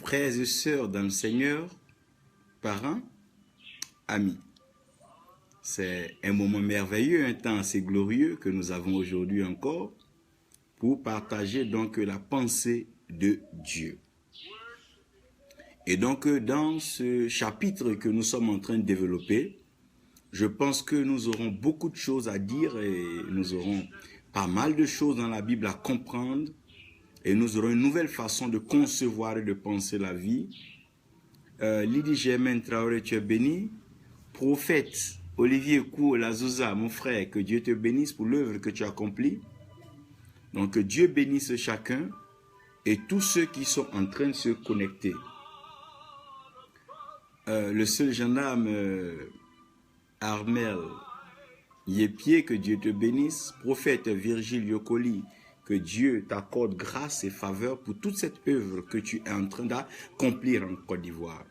frères et sœurs dans le Seigneur, parents, amis. C'est un moment merveilleux, un temps assez glorieux que nous avons aujourd'hui encore pour partager donc la pensée de Dieu. Et donc dans ce chapitre que nous sommes en train de développer, je pense que nous aurons beaucoup de choses à dire et nous aurons pas mal de choses dans la Bible à comprendre et nous aurons une nouvelle façon de concevoir et de penser la vie. Lydie Germaine Traoré, tu es béni. Prophète Olivier Kou Lazouza, mon frère, que Dieu te bénisse pour l'œuvre que tu accomplis. Donc que Dieu bénisse chacun et tous ceux qui sont en train de se connecter. Le seul gendarme Armel Yépier, que Dieu te bénisse. Prophète Virgile Yokoli, que Dieu t'accorde grâce et faveur pour toute cette œuvre que tu es en train d'accomplir en Côte d'Ivoire.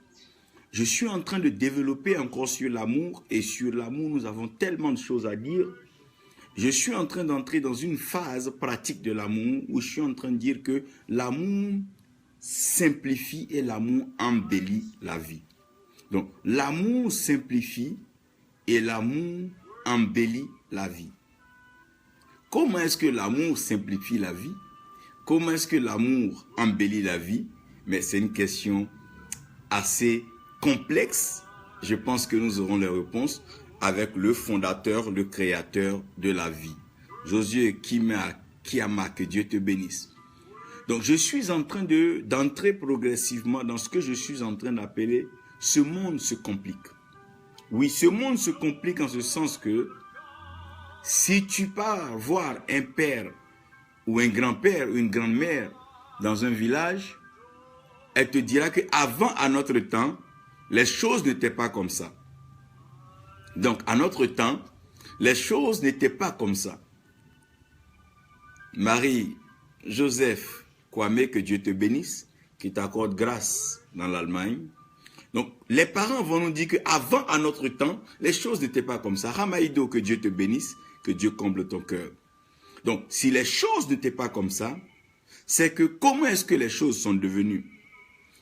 Je suis en train de développer encore sur l'amour et sur l'amour, nous avons tellement de choses à dire. Je suis en train d'entrer dans une phase pratique de l'amour où je suis en train de dire que l'amour simplifie et l'amour embellit la vie. Donc, l'amour simplifie et l'amour embellit la vie. Comment est-ce que l'amour simplifie la vie? Comment est-ce que l'amour embellit la vie? Mais c'est une question assez complexe. Je pense que nous aurons les réponses avec le fondateur, le créateur de la vie. Josué Kiyama, que Dieu te bénisse. Donc, je suis en train d'entrer progressivement dans ce que je suis en train d'appeler « ce monde se complique ». Oui, ce monde se complique en ce sens que si tu pars voir un père ou un grand-père ou une grand-mère dans un village, elle te dira qu'avant, à notre temps, les choses n'étaient pas comme ça. Donc, à notre temps, les choses n'étaient pas comme ça. Marie, Joseph, Kwame, que Dieu te bénisse, qui t'accorde grâce dans l'Allemagne. Donc, les parents vont nous dire qu'avant, à notre temps, les choses n'étaient pas comme ça. Ramaïdo, que Dieu te bénisse, que Dieu comble ton cœur. Donc, si les choses n'étaient pas comme ça, c'est que comment est-ce que les choses sont devenues?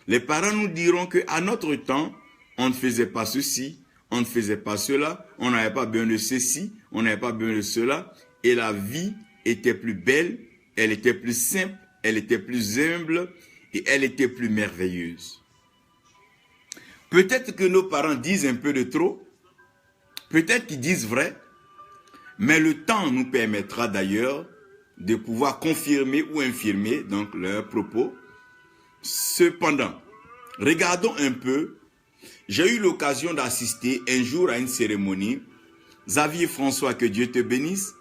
Les parents nous diront qu'à notre temps, on ne faisait pas ceci, on ne faisait pas cela, on n'avait pas besoin de ceci, on n'avait pas besoin de cela, et la vie était plus belle, elle était plus simple, elle était plus humble, et elle était plus merveilleuse. Peut-être que nos parents disent un peu de trop, peut-être qu'ils disent vrai, mais le temps nous permettra d'ailleurs de pouvoir confirmer ou infirmer donc leurs propos. Cependant, regardons un peu, j'ai eu l'occasion d'assister un jour à une cérémonie. Xavier François, que Dieu te bénisse.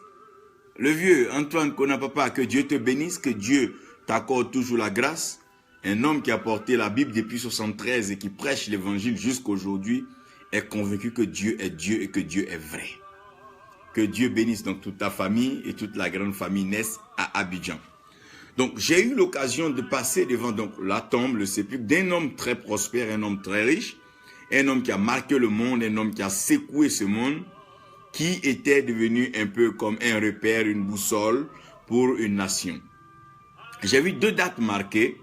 Le vieux Antoine Konapapa, que Dieu te bénisse, que Dieu t'accorde toujours la grâce. Un homme qui a porté la Bible depuis 1973 et qui prêche l'évangile jusqu'aujourd'hui est convaincu que Dieu est Dieu et que Dieu est vrai. Que Dieu bénisse donc toute ta famille et toute la grande famille Ness à Abidjan. Donc j'ai eu l'occasion de passer devant donc la tombe, le sépulcre d'un homme très prospère, un homme très riche, un homme qui a marqué le monde, un homme qui a secoué ce monde, qui était devenu un peu comme un repère, une boussole pour une nation. J'ai vu deux dates marquées.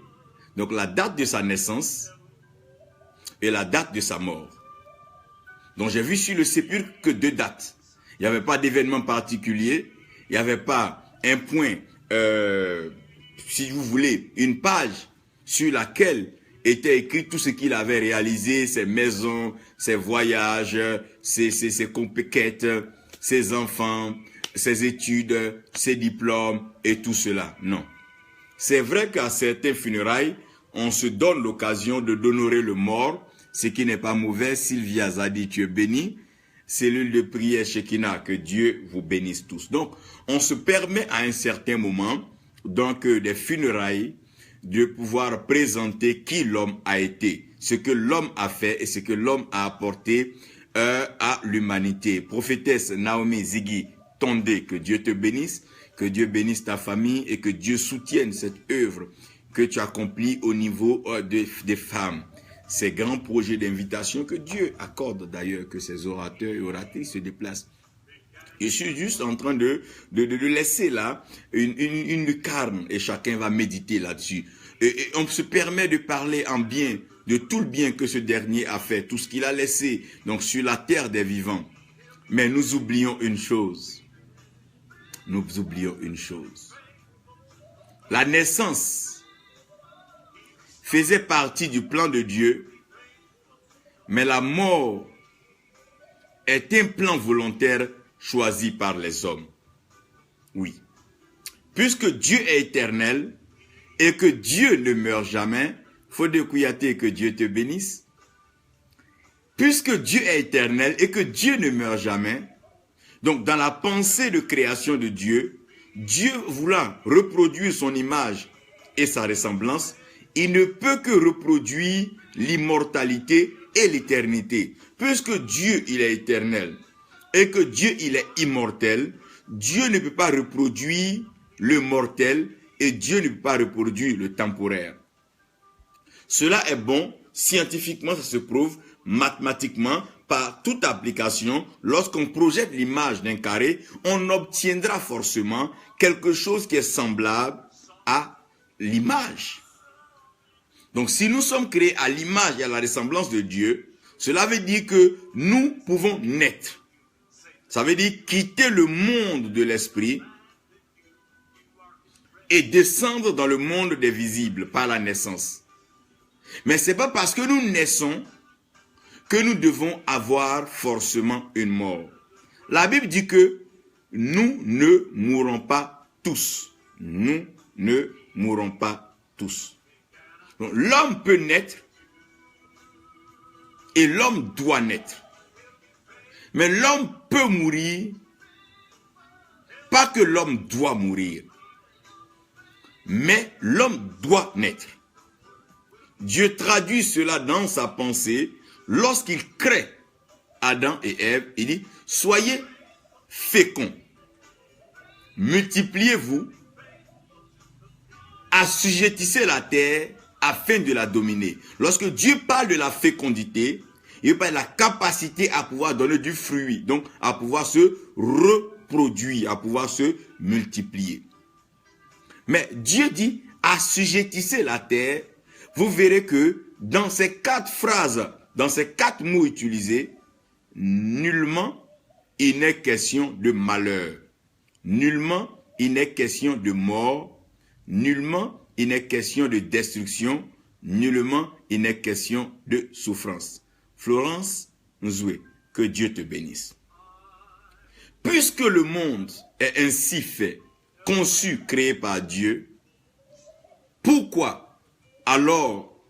Donc la date de sa naissance et la date de sa mort. Donc j'ai vu sur le sépulcre que deux dates. Il n'y avait pas d'événement particulier. Il n'y avait pas un point, si vous voulez, une page sur laquelle était écrit tout ce qu'il avait réalisé, ses maisons, ses voyages, ses conquêtes, ses enfants, ses études, ses diplômes et tout cela. Non. C'est vrai qu'à certains funérailles, on se donne l'occasion d'honorer le mort, ce qui n'est pas mauvais. Sylvia Zadi, tu es béni. Cellule de prière Shekinah, que Dieu vous bénisse tous. Donc, on se permet à un certain moment, donc des funérailles, de pouvoir présenter qui l'homme a été, ce que l'homme a fait et ce que l'homme a apporté à l'humanité. Prophétesse Naomi Ziggy Tondé, que Dieu te bénisse. Que Dieu bénisse ta famille et que Dieu soutienne cette œuvre que tu accomplis au niveau des femmes. Ces grands projets d'invitation que Dieu accorde d'ailleurs, que ces orateurs et oratrices se déplacent. Je suis juste en train de laisser là une lucarne et chacun va méditer là-dessus. et on se permet de parler en bien de tout le bien que ce dernier a fait, tout ce qu'il a laissé donc sur la terre des vivants. Mais nous oublions une chose. Nous oublions une chose. La naissance faisait partie du plan de Dieu, mais la mort est un plan volontaire choisi par les hommes. Oui. Puisque Dieu est éternel et que Dieu ne meurt jamais, Fodé Kouyaté, que Dieu te bénisse. Puisque Dieu est éternel et que Dieu ne meurt jamais, donc dans la pensée de création de Dieu, Dieu voulant reproduire son image et sa ressemblance, il ne peut que reproduire l'immortalité et l'éternité. Puisque Dieu, il est éternel et que Dieu, il est immortel, Dieu ne peut pas reproduire le mortel et Dieu ne peut pas reproduire le temporaire. Cela est bon, scientifiquement ça se prouve, mathématiquement, par toute application, lorsqu'on projette l'image d'un carré, on obtiendra forcément quelque chose qui est semblable à l'image. Donc si nous sommes créés à l'image et à la ressemblance de Dieu, cela veut dire que nous pouvons naître. Ça veut dire quitter le monde de l'esprit et descendre dans le monde des visibles par la naissance. Mais ce n'est pas parce que nous naissons que nous devons avoir forcément une mort. La Bible dit que nous ne mourrons pas tous. Nous ne mourrons pas tous. L'homme peut naître et l'homme doit naître. Mais l'homme peut mourir, pas que l'homme doit mourir, mais l'homme doit naître. Dieu traduit cela dans sa pensée lorsqu'il crée Adam et Ève. Il dit, soyez féconds, multipliez-vous, assujettissez la terre afin de la dominer. Lorsque Dieu parle de la fécondité, il parle de la capacité à pouvoir donner du fruit, donc à pouvoir se reproduire, à pouvoir se multiplier. Mais Dieu dit, assujettissez la terre. Vous verrez que dans ces 4 phrases, dans ces 4 mots utilisés, nullement il n'est question de malheur. Nullement il n'est question de mort. Nullement il n'est question de destruction. Nullement il n'est question de souffrance. Florence Nzoué, que Dieu te bénisse. Puisque le monde est ainsi fait, conçu, créé par Dieu, pourquoi alors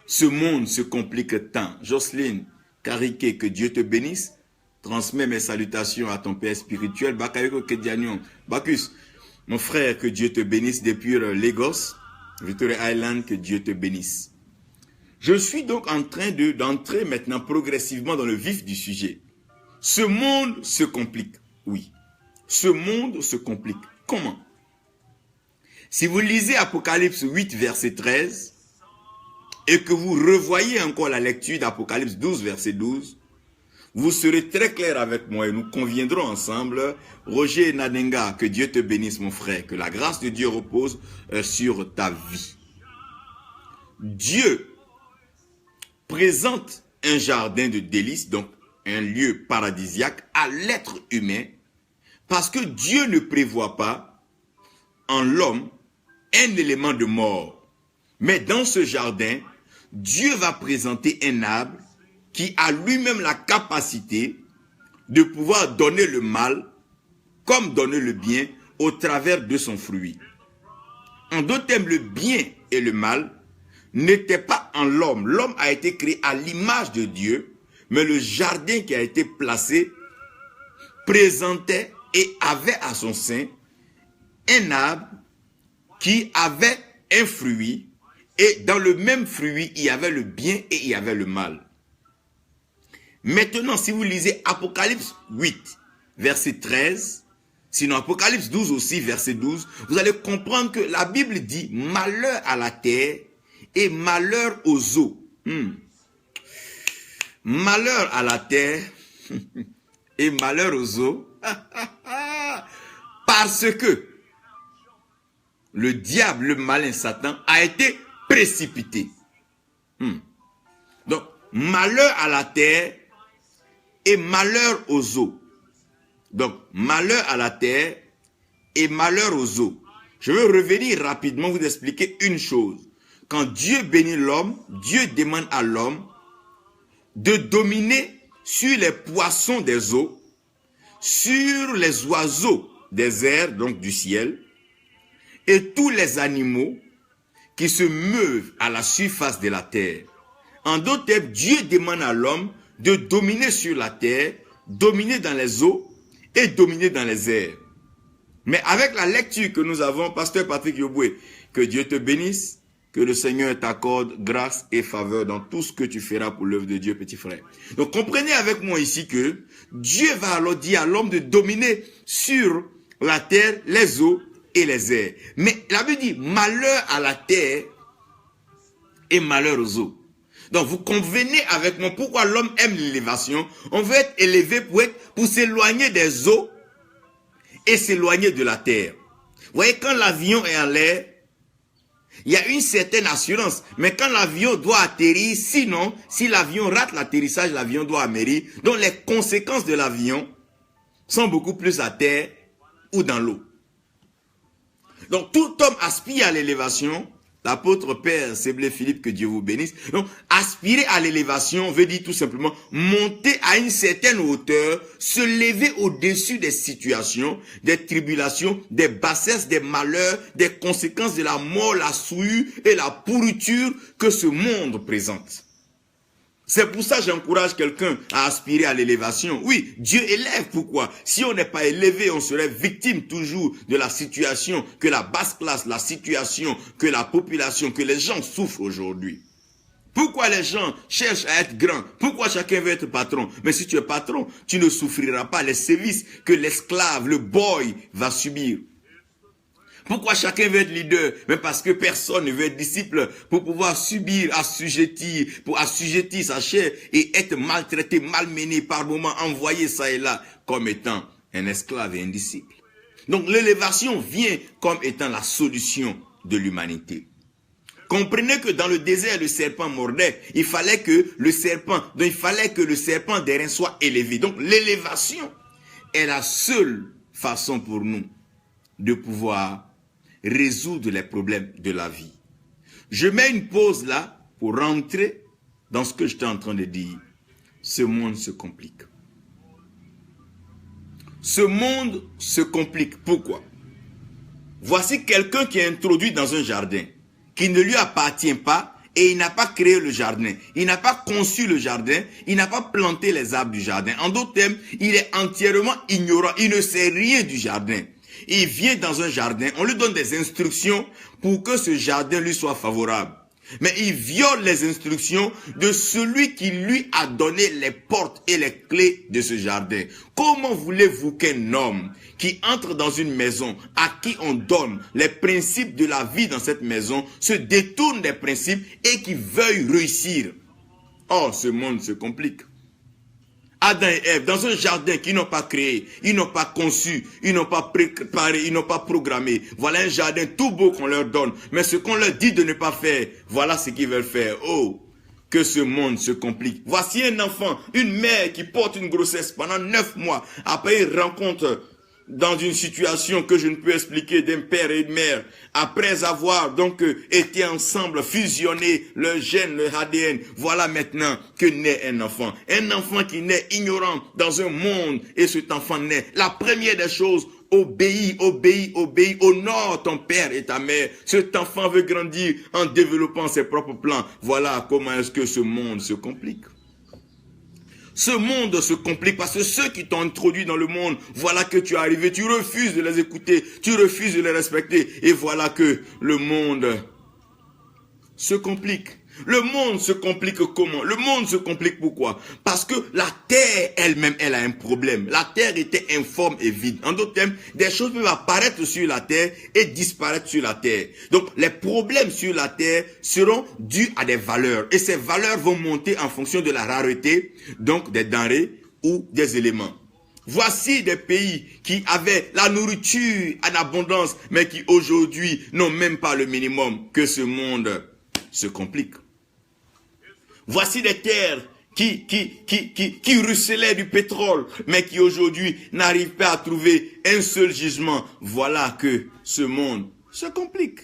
ce monde se complique tant? Jocelyne Kariké, que Dieu te bénisse. Transmets mes salutations à ton père spirituel. Bakayoko Kedianion. Bacchus, mon frère, que Dieu te bénisse depuis Lagos, Victoria Island, que Dieu te bénisse. Je suis donc en train d'entrer maintenant progressivement dans le vif du sujet. Ce monde se complique. Oui. Ce monde se complique. Comment? Si vous lisez Apocalypse 8, verset 13, et que vous revoyez encore la lecture d'Apocalypse 12, verset 12, vous serez très clair avec moi et nous conviendrons ensemble. Roger Nadenga, que Dieu te bénisse mon frère, que la grâce de Dieu repose sur ta vie. Dieu présente un jardin de délices, donc un lieu paradisiaque à l'être humain, parce que Dieu ne prévoit pas en l'homme un élément de mort. Mais dans ce jardin, Dieu va présenter un arbre qui a lui-même la capacité de pouvoir donner le mal comme donner le bien au travers de son fruit. En d'autres termes, le bien et le mal n'étaient pas en l'homme. L'homme a été créé à l'image de Dieu, mais le jardin qui a été placé présentait et avait à son sein un arbre qui avait un fruit, et dans le même fruit, il y avait le bien et il y avait le mal. Maintenant, si vous lisez Apocalypse 8, verset 13, sinon Apocalypse 12 aussi, verset 12, vous allez comprendre que la Bible dit malheur à la terre et malheur aux eaux. Malheur à la terre et malheur aux eaux, parce que le diable, le malin Satan, a été précipité. Donc, malheur à la terre et malheur aux eaux. Donc, malheur à la terre et malheur aux eaux. Je veux revenir rapidement vous expliquer une chose. Quand Dieu bénit l'homme, Dieu demande à l'homme de dominer sur les poissons des eaux, sur les oiseaux des airs, donc du ciel, et tous les animaux qui se meuvent à la surface de la terre. En d'autres termes, Dieu demande à l'homme de dominer sur la terre, dominer dans les eaux et dominer dans les airs. Mais avec la lecture que nous avons, Pasteur Patrick Yoboué, que Dieu te bénisse, que le Seigneur t'accorde grâce et faveur dans tout ce que tu feras pour l'œuvre de Dieu, petit frère. Donc comprenez avec moi ici que Dieu va alors dire à l'homme de dominer sur la terre, les eaux et les airs. Mais la Bible dit malheur à la terre et malheur aux eaux. Donc vous convenez avec moi pourquoi l'homme aime l'élévation. On veut être élevé pour s'éloigner des eaux et s'éloigner de la terre. Vous voyez, quand l'avion est en l'air, il y a une certaine assurance. Mais quand l'avion doit atterrir, sinon, si l'avion rate l'atterrissage, l'avion doit atterrir. Donc les conséquences de l'avion sont beaucoup plus à terre ou dans l'eau. Donc tout homme aspire à l'élévation. L'apôtre Père Séblé Philippe, que Dieu vous bénisse. Donc, aspirer à l'élévation veut dire tout simplement monter à une certaine hauteur, se lever au-dessus des situations, des tribulations, des bassesses, des malheurs, des conséquences de la mort, la souillure et la pourriture que ce monde présente. C'est pour ça que j'encourage quelqu'un à aspirer à l'élévation. Oui, Dieu élève. Pourquoi? Si on n'est pas élevé, on serait victime toujours de la situation que la basse classe, la situation que la population, que les gens souffrent aujourd'hui. Pourquoi les gens cherchent à être grands? Pourquoi chacun veut être patron? Mais si tu es patron, tu ne souffriras pas les sévices que l'esclave, le boy va subir. Pourquoi chacun veut être leader? Mais parce que personne ne veut être disciple pour pouvoir subir, pour assujettir sa chair et être maltraité, malmené par moments, envoyé ça et là comme étant un esclave et un disciple. Donc l'élévation vient comme étant la solution de l'humanité. Comprenez que dans le désert, le serpent mordait. Il fallait que le serpent d'airain soit élevé. Donc l'élévation est la seule façon pour nous de pouvoir résoudre les problèmes de la vie. Je mets une pause là pour rentrer dans ce que j'étais en train de dire. Ce monde se complique. Ce monde se complique. Pourquoi? Voici quelqu'un qui est introduit dans un jardin qui ne lui appartient pas et il n'a pas créé le jardin. Il n'a pas conçu le jardin. Il n'a pas planté les arbres du jardin. En d'autres termes, il est entièrement ignorant. Il ne sait rien du jardin. Il vient dans un jardin, on lui donne des instructions pour que ce jardin lui soit favorable. Mais il viole les instructions de celui qui lui a donné les portes et les clés de ce jardin. Comment voulez-vous qu'un homme qui entre dans une maison à qui on donne les principes de la vie dans cette maison se détourne des principes et qui veuille réussir? Oh, ce monde se complique. Adam et Ève, dans un jardin qu'ils n'ont pas créé, ils n'ont pas conçu, ils n'ont pas préparé, ils n'ont pas programmé. Voilà un jardin tout beau qu'on leur donne. Mais ce qu'on leur dit de ne pas faire, voilà ce qu'ils veulent faire. Oh, que ce monde se complique. Voici un enfant, une mère qui porte une grossesse pendant 9 mois. Après, il rencontre dans une situation que je ne peux expliquer d'un père et une mère, après avoir donc été ensemble, fusionné le gène, le ADN, voilà maintenant que naît un enfant qui naît ignorant dans un monde, et cet enfant naît. La première des choses, obéis, honore ton père et ta mère. Cet enfant veut grandir en développant ses propres plans. Voilà comment est-ce que ce monde se complique. Ce monde se complique parce que ceux qui t'ont introduit dans le monde, voilà que tu es arrivé, tu refuses de les écouter, tu refuses de les respecter. Et voilà que le monde se complique. Le monde se complique comment? Le monde se complique pourquoi? Parce que la terre elle-même, elle a un problème. La terre était informe et vide. En d'autres termes, des choses peuvent apparaître sur la terre et disparaître sur la terre. Donc, les problèmes sur la terre seront dus à des valeurs. Et ces valeurs vont monter en fonction de la rareté, donc des denrées ou des éléments. Voici des pays qui avaient la nourriture en abondance, mais qui aujourd'hui n'ont même pas le minimum. Que ce monde se complique. Voici des terres qui ruisselaient du pétrole, mais qui aujourd'hui n'arrivent pas à trouver un seul gisement. Voilà que ce monde se complique.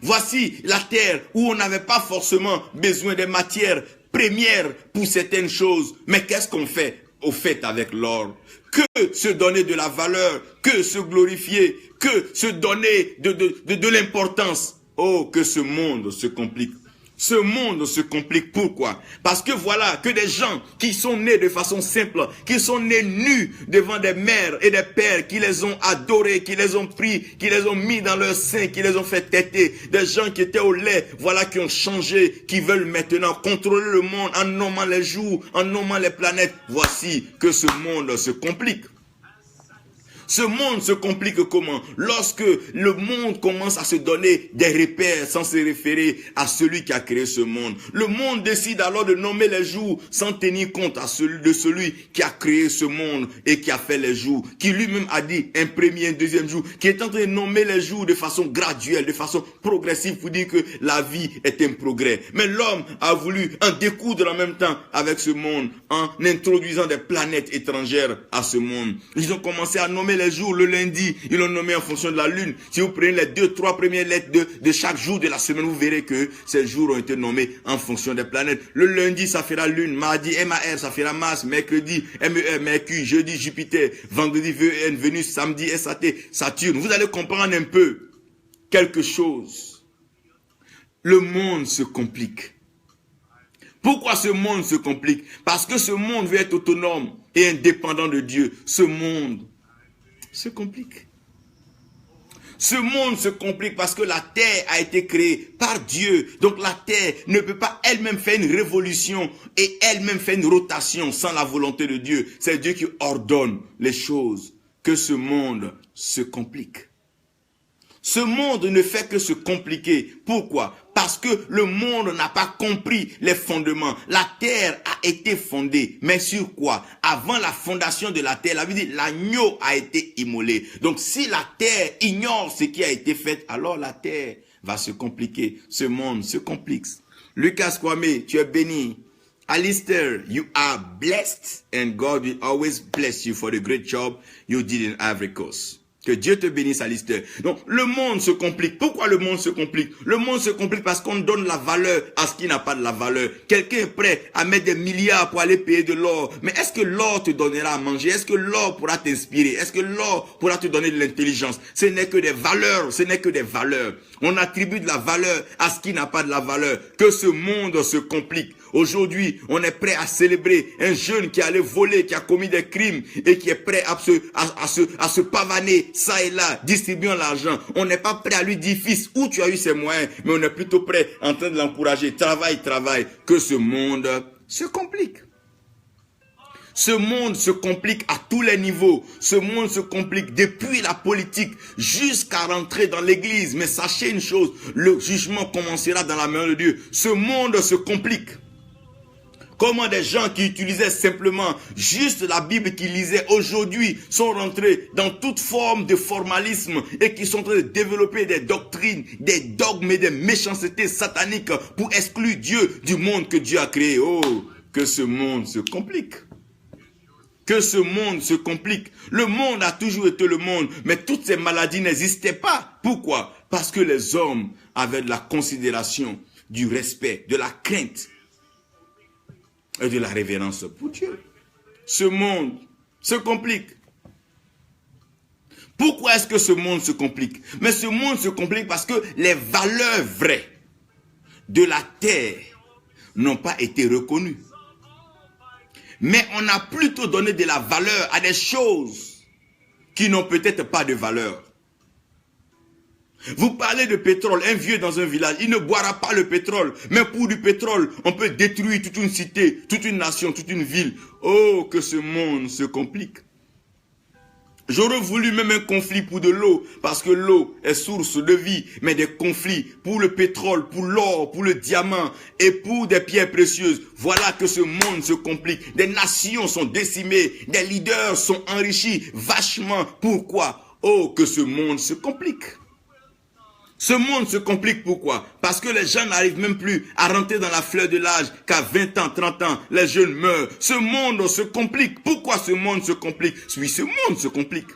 Voici la terre où on n'avait pas forcément besoin des matières premières pour certaines choses. Mais qu'est-ce qu'on fait au fait avec l'or? Que se donner de la valeur, que se glorifier, que se donner de l'importance. Oh, que ce monde se complique. Ce monde se complique. Pourquoi? Parce que voilà que des gens qui sont nés de façon simple, qui sont nés nus devant des mères et des pères, qui les ont adorés, qui les ont pris, qui les ont mis dans leur sein, qui les ont fait têter, des gens qui étaient au lait, voilà qui ont changé, qui veulent maintenant contrôler le monde en nommant les jours, en nommant les planètes. Voici que ce monde se complique. Ce monde se complique comment? Lorsque le monde commence à se donner des repères sans se référer à celui qui a créé ce monde. Le monde décide alors de nommer les jours sans tenir compte de celui qui a créé ce monde et qui a fait les jours. Qui lui-même a dit un premier, un deuxième jour. Qui est en train de nommer les jours de façon graduelle, de façon progressive pour dire que la vie est un progrès. Mais l'homme a voulu en découdre en même temps avec ce monde en introduisant des planètes étrangères à ce monde. Ils ont commencé à nommer les jours, le lundi, ils l'ont nommé en fonction de la lune. Si vous prenez les 2-3 premières lettres de chaque jour de la semaine, vous verrez que ces jours ont été nommés en fonction des planètes. Le lundi, ça fera lune, mardi, MAR, ça fera Mars, mercredi, MER, Mercure, jeudi, Jupiter, vendredi, VEN, Vénus, samedi, SAT, Saturne. Vous allez comprendre un peu quelque chose. Le monde se complique. Pourquoi ce monde se complique? Parce que ce monde veut être autonome et indépendant de Dieu. Ce monde se complique. Ce monde se complique parce que la terre a été créée par Dieu. Donc la terre ne peut pas elle-même faire une révolution et elle-même faire une rotation sans la volonté de Dieu. C'est Dieu qui ordonne les choses. Que ce monde se complique. Ce monde ne fait que se compliquer. Pourquoi? Parce que le monde n'a pas compris les fondements. La terre a été fondée. Mais sur quoi? Avant la fondation de la terre, la Bible dit l'agneau a été immolé. Donc si la terre ignore ce qui a été fait, alors la terre va se compliquer. Ce monde se complique. Lucas Kwame, tu es béni. Alistair, you are blessed and God will always bless you for the great job you did in Ivory Coast. Que Dieu te bénisse, Alistair. Donc, le monde se complique. Pourquoi le monde se complique? Le monde se complique parce qu'on donne la valeur à ce qui n'a pas de la valeur. Quelqu'un est prêt à mettre des milliards pour aller payer de l'or. Mais est-ce que l'or te donnera à manger? Est-ce que l'or pourra t'inspirer? Est-ce que l'or pourra te donner de l'intelligence? Ce n'est que des valeurs. Ce n'est que des valeurs. On attribue de la valeur à ce qui n'a pas de la valeur. Que ce monde se complique. Aujourd'hui, on est prêt à célébrer un jeune qui allait voler, qui a commis des crimes et qui est prêt à se pavaner ça et là, distribuant l'argent. On n'est pas prêt à lui dire, fils, où tu as eu ces moyens, mais on est plutôt prêt en train de l'encourager. Travaille, travaille. Que ce monde se complique. Ce monde se complique à tous les niveaux. Ce monde se complique depuis la politique jusqu'à rentrer dans l'église. Mais sachez une chose, le jugement commencera dans la main de Dieu. Ce monde se complique. Comment des gens qui utilisaient simplement juste la Bible qu'ils lisaient aujourd'hui sont rentrés dans toute forme de formalisme et qui sont en train de développer des doctrines, des dogmes et des méchancetés sataniques pour exclure Dieu du monde que Dieu a créé. Oh, que ce monde se complique. Que ce monde se complique. Le monde a toujours été le monde, mais toutes ces maladies n'existaient pas. Pourquoi? Parce que les hommes avaient de la considération, du respect, de la crainte et de la révérence pour Dieu. Ce monde se complique. Pourquoi est-ce que ce monde se complique? Mais ce monde se complique parce que les valeurs vraies de la terre n'ont pas été reconnues. Mais on a plutôt donné de la valeur à des choses qui n'ont peut-être pas de valeur. Vous parlez de pétrole, un vieux dans un village, il ne boira pas le pétrole. Mais pour du pétrole, on peut détruire toute une cité, toute une nation, toute une ville. Oh, que ce monde se complique. J'aurais voulu même un conflit pour de l'eau, parce que l'eau est source de vie, mais des conflits pour le pétrole, pour l'or, pour le diamant et pour des pierres précieuses. Voilà que ce monde se complique. Des nations sont décimées, des leaders sont enrichis vachement. Pourquoi? Oh, que ce monde se complique. Ce monde se complique pourquoi? Parce que les gens n'arrivent même plus à rentrer dans la fleur de l'âge, qu'à 20 ans, 30 ans, les jeunes meurent. Ce monde se complique. Pourquoi ce monde se complique? Oui, ce monde se complique.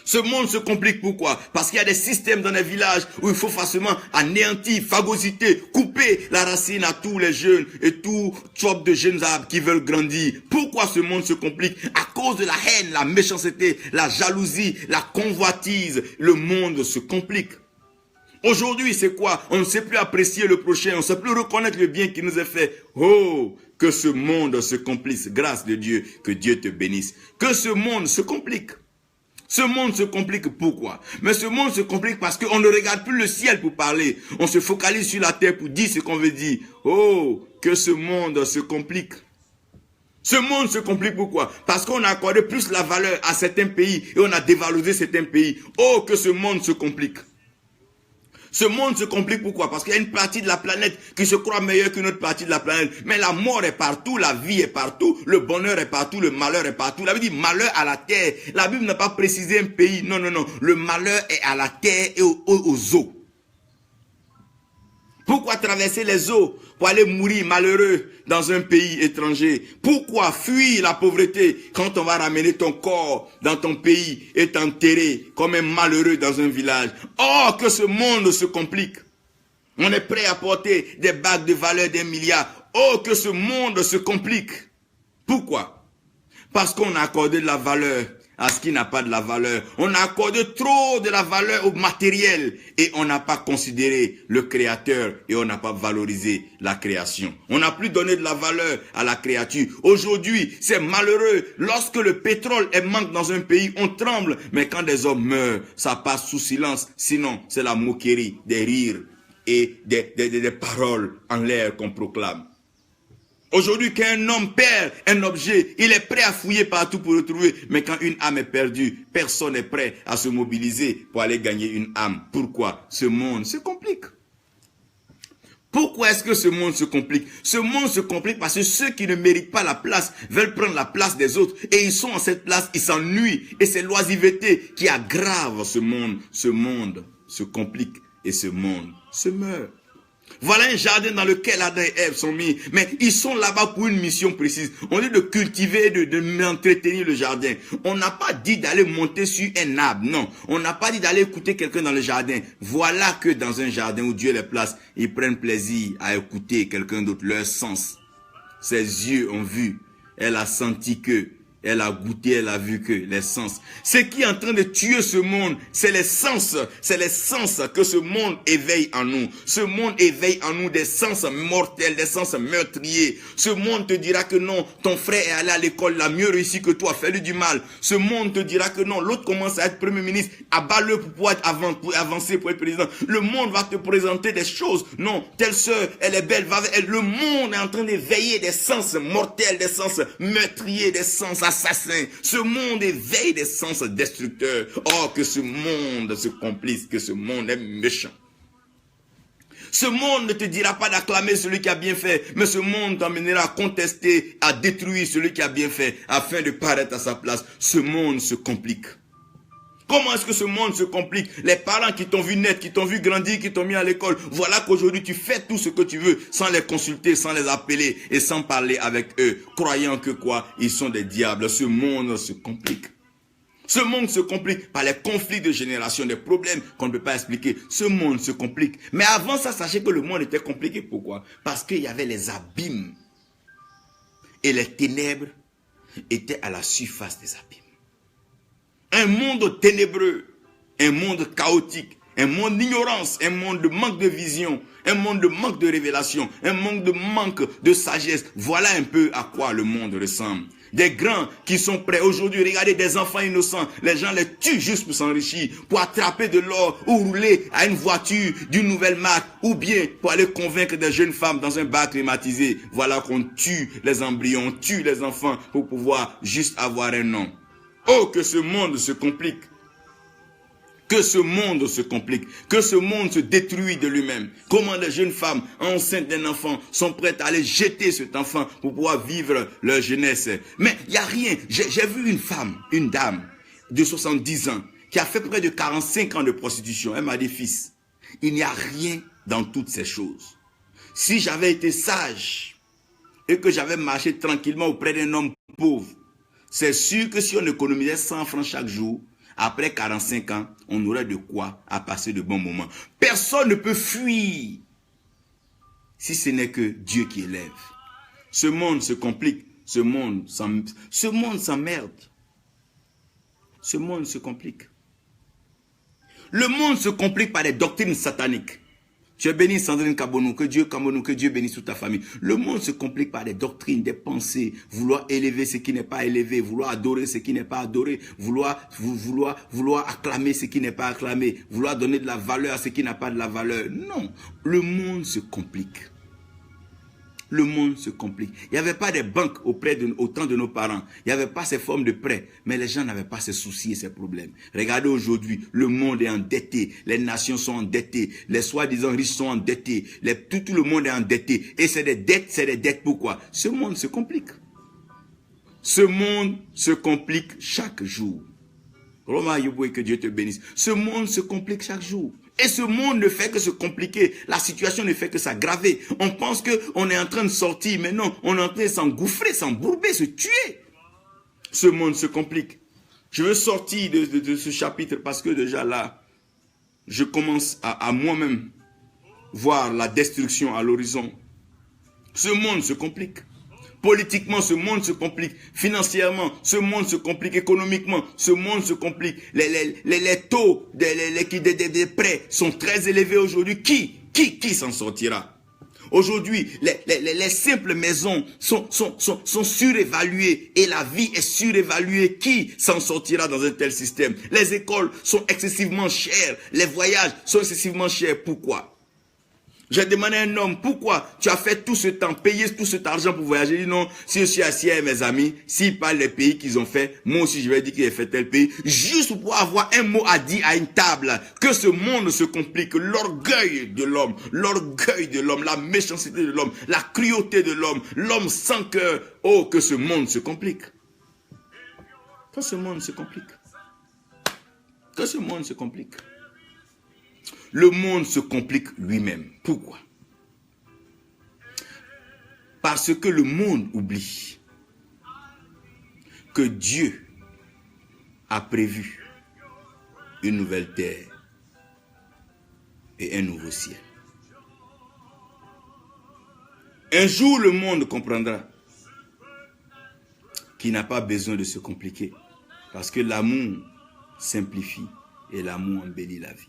Ce monde se complique pourquoi? Parce qu'il y a des systèmes dans les villages où il faut facilement anéantir, phagocyter, couper la racine à tous les jeunes et tout sortes de jeunes arbres qui veulent grandir. Pourquoi ce monde se complique? À cause de la haine, la méchanceté, la jalousie, la convoitise. Le monde se complique. Aujourd'hui, c'est quoi? On ne sait plus apprécier le prochain, on ne sait plus reconnaître le bien qui nous est fait. Oh, que ce monde se complique. Grâce de Dieu, que Dieu te bénisse. Que ce monde se complique. Ce monde se complique pourquoi? Mais ce monde se complique parce qu'on ne regarde plus le ciel pour parler. On se focalise sur la terre pour dire ce qu'on veut dire. Oh, que ce monde se complique. Ce monde se complique pourquoi? Parce qu'on a accordé plus la valeur à certains pays et on a dévalorisé certains pays. Oh, que ce monde se complique. Ce monde se complique pourquoi? Parce qu'il y a une partie de la planète qui se croit meilleure qu'une autre partie de la planète. Mais la mort est partout, la vie est partout, le bonheur est partout, le malheur est partout. La Bible dit malheur à la terre. La Bible n'a pas précisé un pays. Non, non, non. Le malheur est à la terre et aux eaux. Pourquoi traverser les eaux pour aller mourir malheureux dans un pays étranger? Pourquoi fuir la pauvreté quand on va ramener ton corps dans ton pays et t'enterrer comme un malheureux dans un village? Oh, que ce monde se complique. On est prêt à porter des bagues de valeur d'1 milliard. Oh, que ce monde se complique. Pourquoi? Parce qu'on a accordé de la valeur à ce qui n'a pas de la valeur. On a accordé trop de la valeur au matériel et on n'a pas considéré le créateur et on n'a pas valorisé la création. On n'a plus donné de la valeur à la créature. Aujourd'hui, c'est malheureux. Lorsque le pétrole manque dans un pays, on tremble. Mais quand des hommes meurent, ça passe sous silence. Sinon, c'est la moquerie, des rires et des paroles en l'air qu'on proclame. Aujourd'hui, quand un homme perd un objet, il est prêt à fouiller partout pour le trouver. Mais quand une âme est perdue, personne n'est prêt à se mobiliser pour aller gagner une âme. Pourquoi? Ce monde se complique. Pourquoi est-ce que ce monde se complique? Ce monde se complique parce que ceux qui ne méritent pas la place veulent prendre la place des autres. Et ils sont en cette place, ils s'ennuient. Et c'est l'oisiveté qui aggrave ce monde. Ce monde se complique et ce monde se meurt. Voilà un jardin dans lequel Adam et Ève sont mis. Mais ils sont là-bas pour une mission précise. On dit de cultiver, d'entretenir le jardin. On n'a pas dit d'aller monter sur un arbre. Non. On n'a pas dit d'aller écouter quelqu'un dans le jardin. Voilà que dans un jardin où Dieu les place, ils prennent plaisir à écouter quelqu'un d'autre. Leur sens. Ses yeux ont vu. Elle a senti que. Elle a goûté, elle a vu que les sens. Ce qui est en train de tuer ce monde, c'est les sens. C'est les sens que ce monde éveille en nous. Ce monde éveille en nous des sens mortels, des sens meurtriers. Ce monde te dira que non, ton frère est allé à l'école, il a mieux réussi que toi, fais-lui du mal. Ce monde te dira que non, l'autre commence à être premier ministre, abat-le pour pouvoir pour avancer, pour être président. Le monde va te présenter des choses. Non, telle sœur, elle est belle, le monde est en train d'éveiller des sens mortels, des sens meurtriers, des sens assassin. Ce monde éveille des sens destructeurs. Oh, que ce monde se complice, que ce monde est méchant. Ce monde ne te dira pas d'acclamer celui qui a bien fait, mais ce monde t'emmènera à contester, à détruire celui qui a bien fait, afin de paraître à sa place. Ce monde se complique. Comment est-ce que ce monde se complique? Les parents qui t'ont vu naître, qui t'ont vu grandir, qui t'ont mis à l'école. Voilà qu'aujourd'hui tu fais tout ce que tu veux sans les consulter, sans les appeler et sans parler avec eux. Croyant que quoi? Ils sont des diables. Ce monde se complique. Ce monde se complique par les conflits de génération, des problèmes qu'on ne peut pas expliquer. Ce monde se complique. Mais avant ça, sachez que le monde était compliqué. Pourquoi? Parce qu'il y avait les abîmes. Et les ténèbres étaient à la surface des abîmes. Un monde ténébreux, un monde chaotique, un monde d'ignorance, un monde de manque de vision, un monde de manque de révélation, un monde de manque de sagesse. Voilà un peu à quoi le monde ressemble. Des grands qui sont prêts aujourd'hui, regardez des enfants innocents, les gens les tuent juste pour s'enrichir, pour attraper de l'or ou rouler à une voiture d'une nouvelle marque ou bien pour aller convaincre des jeunes femmes dans un bar climatisé. Voilà qu'on tue les embryons, on tue les enfants pour pouvoir juste avoir un nom. Oh, que ce monde se complique. Que ce monde se complique, que ce monde se détruit de lui-même. Comment les jeunes femmes enceintes d'un enfant sont prêtes à aller jeter cet enfant pour pouvoir vivre leur jeunesse. Mais il n'y a rien. J'ai vu une femme, une dame de 70 ans qui a fait près de 45 ans de prostitution. Elle m'a dit, fils, il n'y a rien dans toutes ces choses. Si j'avais été sage et que j'avais marché tranquillement auprès d'un homme pauvre, c'est sûr que si on économisait 100 francs chaque jour, après 45 ans, on aurait de quoi à passer de bons moments. Personne ne peut fuir si ce n'est que Dieu qui élève. Ce monde se complique, ce monde s'emmerde. Ce monde se complique. Le monde se complique par des doctrines sataniques. Tu es béni, Sandrine Kabonou, que Dieu bénisse toute ta famille. Le monde se complique par des doctrines, des pensées, vouloir élever ce qui n'est pas élevé, vouloir adorer ce qui n'est pas adoré, vouloir acclamer ce qui n'est pas acclamé, vouloir donner de la valeur à ce qui n'a pas de la valeur. Non, le monde se complique. Le monde se complique. Il n'y avait pas de banques au temps de nos parents. Il n'y avait pas ces formes de prêts. Mais les gens n'avaient pas ces soucis et ces problèmes. Regardez aujourd'hui, le monde est endetté. Les nations sont endettées. Les soi-disant riches sont endettés. Tout le monde est endetté. Et c'est des dettes pourquoi? Ce monde se complique. Ce monde se complique chaque jour. Roma Yoboué, que Dieu te bénisse. Ce monde se complique chaque jour. Et ce monde ne fait que se compliquer. La situation ne fait que s'aggraver. On pense qu'on est en train de sortir, mais non, on est en train de s'engouffrer, s'embourber, se tuer. Ce monde se complique. Je veux sortir de ce chapitre parce que déjà là, je commence à moi-même voir la destruction à l'horizon. Ce monde se complique. Politiquement, ce monde se complique. Financièrement, ce monde se complique. Économiquement, ce monde se complique. Les taux des prêts sont très élevés aujourd'hui. Qui s'en sortira? Aujourd'hui, les simples maisons sont surévaluées et la vie est surévaluée. Qui s'en sortira dans un tel système? Les écoles sont excessivement chères. Les voyages sont excessivement chers. Pourquoi? J'ai demandé à un homme, pourquoi tu as fait tout ce temps, payé tout cet argent pour voyager? Il dit non, si je suis assis avec mes amis, s'ils parlent des pays qu'ils ont fait, moi aussi je vais dire qu'ils ont fait tel pays, juste pour pouvoir avoir un mot à dire à une table. Que ce monde se complique, l'orgueil de l'homme, la méchanceté de l'homme, la cruauté de l'homme sans cœur. Oh, que ce monde se complique. Que ce monde se complique. Que ce monde se complique. Le monde se complique lui-même. Pourquoi? Parce que le monde oublie que Dieu a prévu une nouvelle terre et un nouveau ciel. Un jour, le monde comprendra qu'il n'a pas besoin de se compliquer parce que l'amour simplifie et l'amour embellit la vie.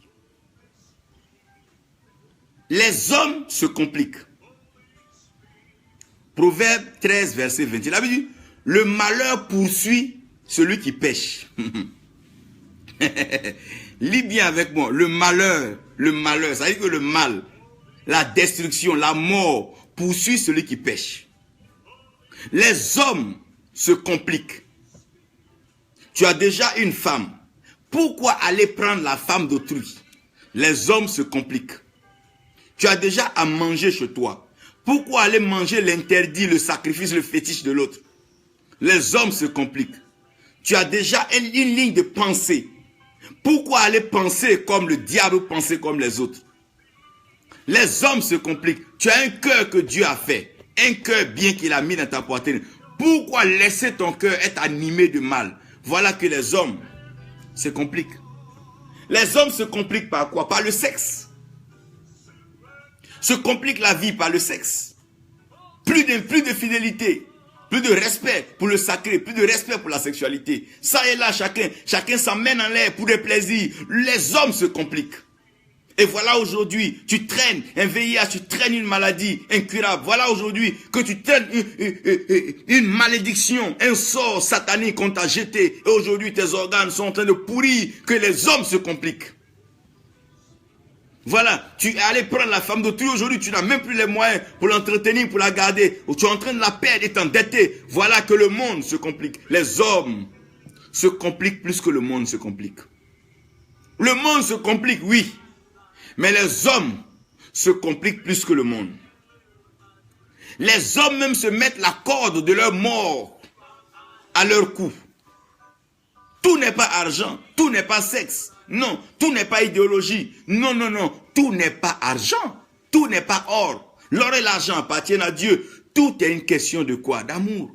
Les hommes se compliquent. Proverbe 13, verset 20. Il avait dit, le malheur poursuit celui qui pêche. Lis bien avec moi. Le malheur, ça veut dire que le mal, la destruction, la mort poursuit celui qui pêche. Les hommes se compliquent. Tu as déjà une femme. Pourquoi aller prendre la femme d'autrui? Les hommes se compliquent. Tu as déjà à manger chez toi. Pourquoi aller manger l'interdit, le sacrifice, le fétiche de l'autre? Les hommes se compliquent. Tu as déjà une ligne de pensée. Pourquoi aller penser comme le diable ou penser comme les autres? Les hommes se compliquent. Tu as un cœur que Dieu a fait. Un cœur bien qu'il a mis dans ta poitrine. Pourquoi laisser ton cœur être animé de mal? Voilà que les hommes se compliquent. Les hommes se compliquent par quoi? Par le sexe. Se complique la vie par le sexe. Plus de fidélité, plus de respect pour le sacré, plus de respect pour la sexualité. Ça et là, chacun s'emmène en l'air pour des plaisirs. Les hommes se compliquent. Et voilà aujourd'hui, tu traînes un VIH, tu traînes une maladie incurable. Voilà aujourd'hui que tu traînes une malédiction, un sort satanique qu'on t'a jeté. Et aujourd'hui, tes organes sont en train de pourrir, que les hommes se compliquent. Voilà, tu es allé prendre la femme d'autrui aujourd'hui, tu n'as même plus les moyens pour l'entretenir, pour la garder. Ou tu es en train de la perdre et t'endetter. Voilà que le monde se complique. Les hommes se complique plus que le monde se complique. Le monde se complique, oui. Mais les hommes se compliquent plus que le monde. Les hommes même se mettent la corde de leur mort à leur cou. Tout n'est pas argent, tout n'est pas sexe. Non, tout n'est pas idéologie. Non, non, non, tout n'est pas argent. Tout n'est pas or. L'or et l'argent appartiennent à Dieu. Tout est une question de quoi? D'amour.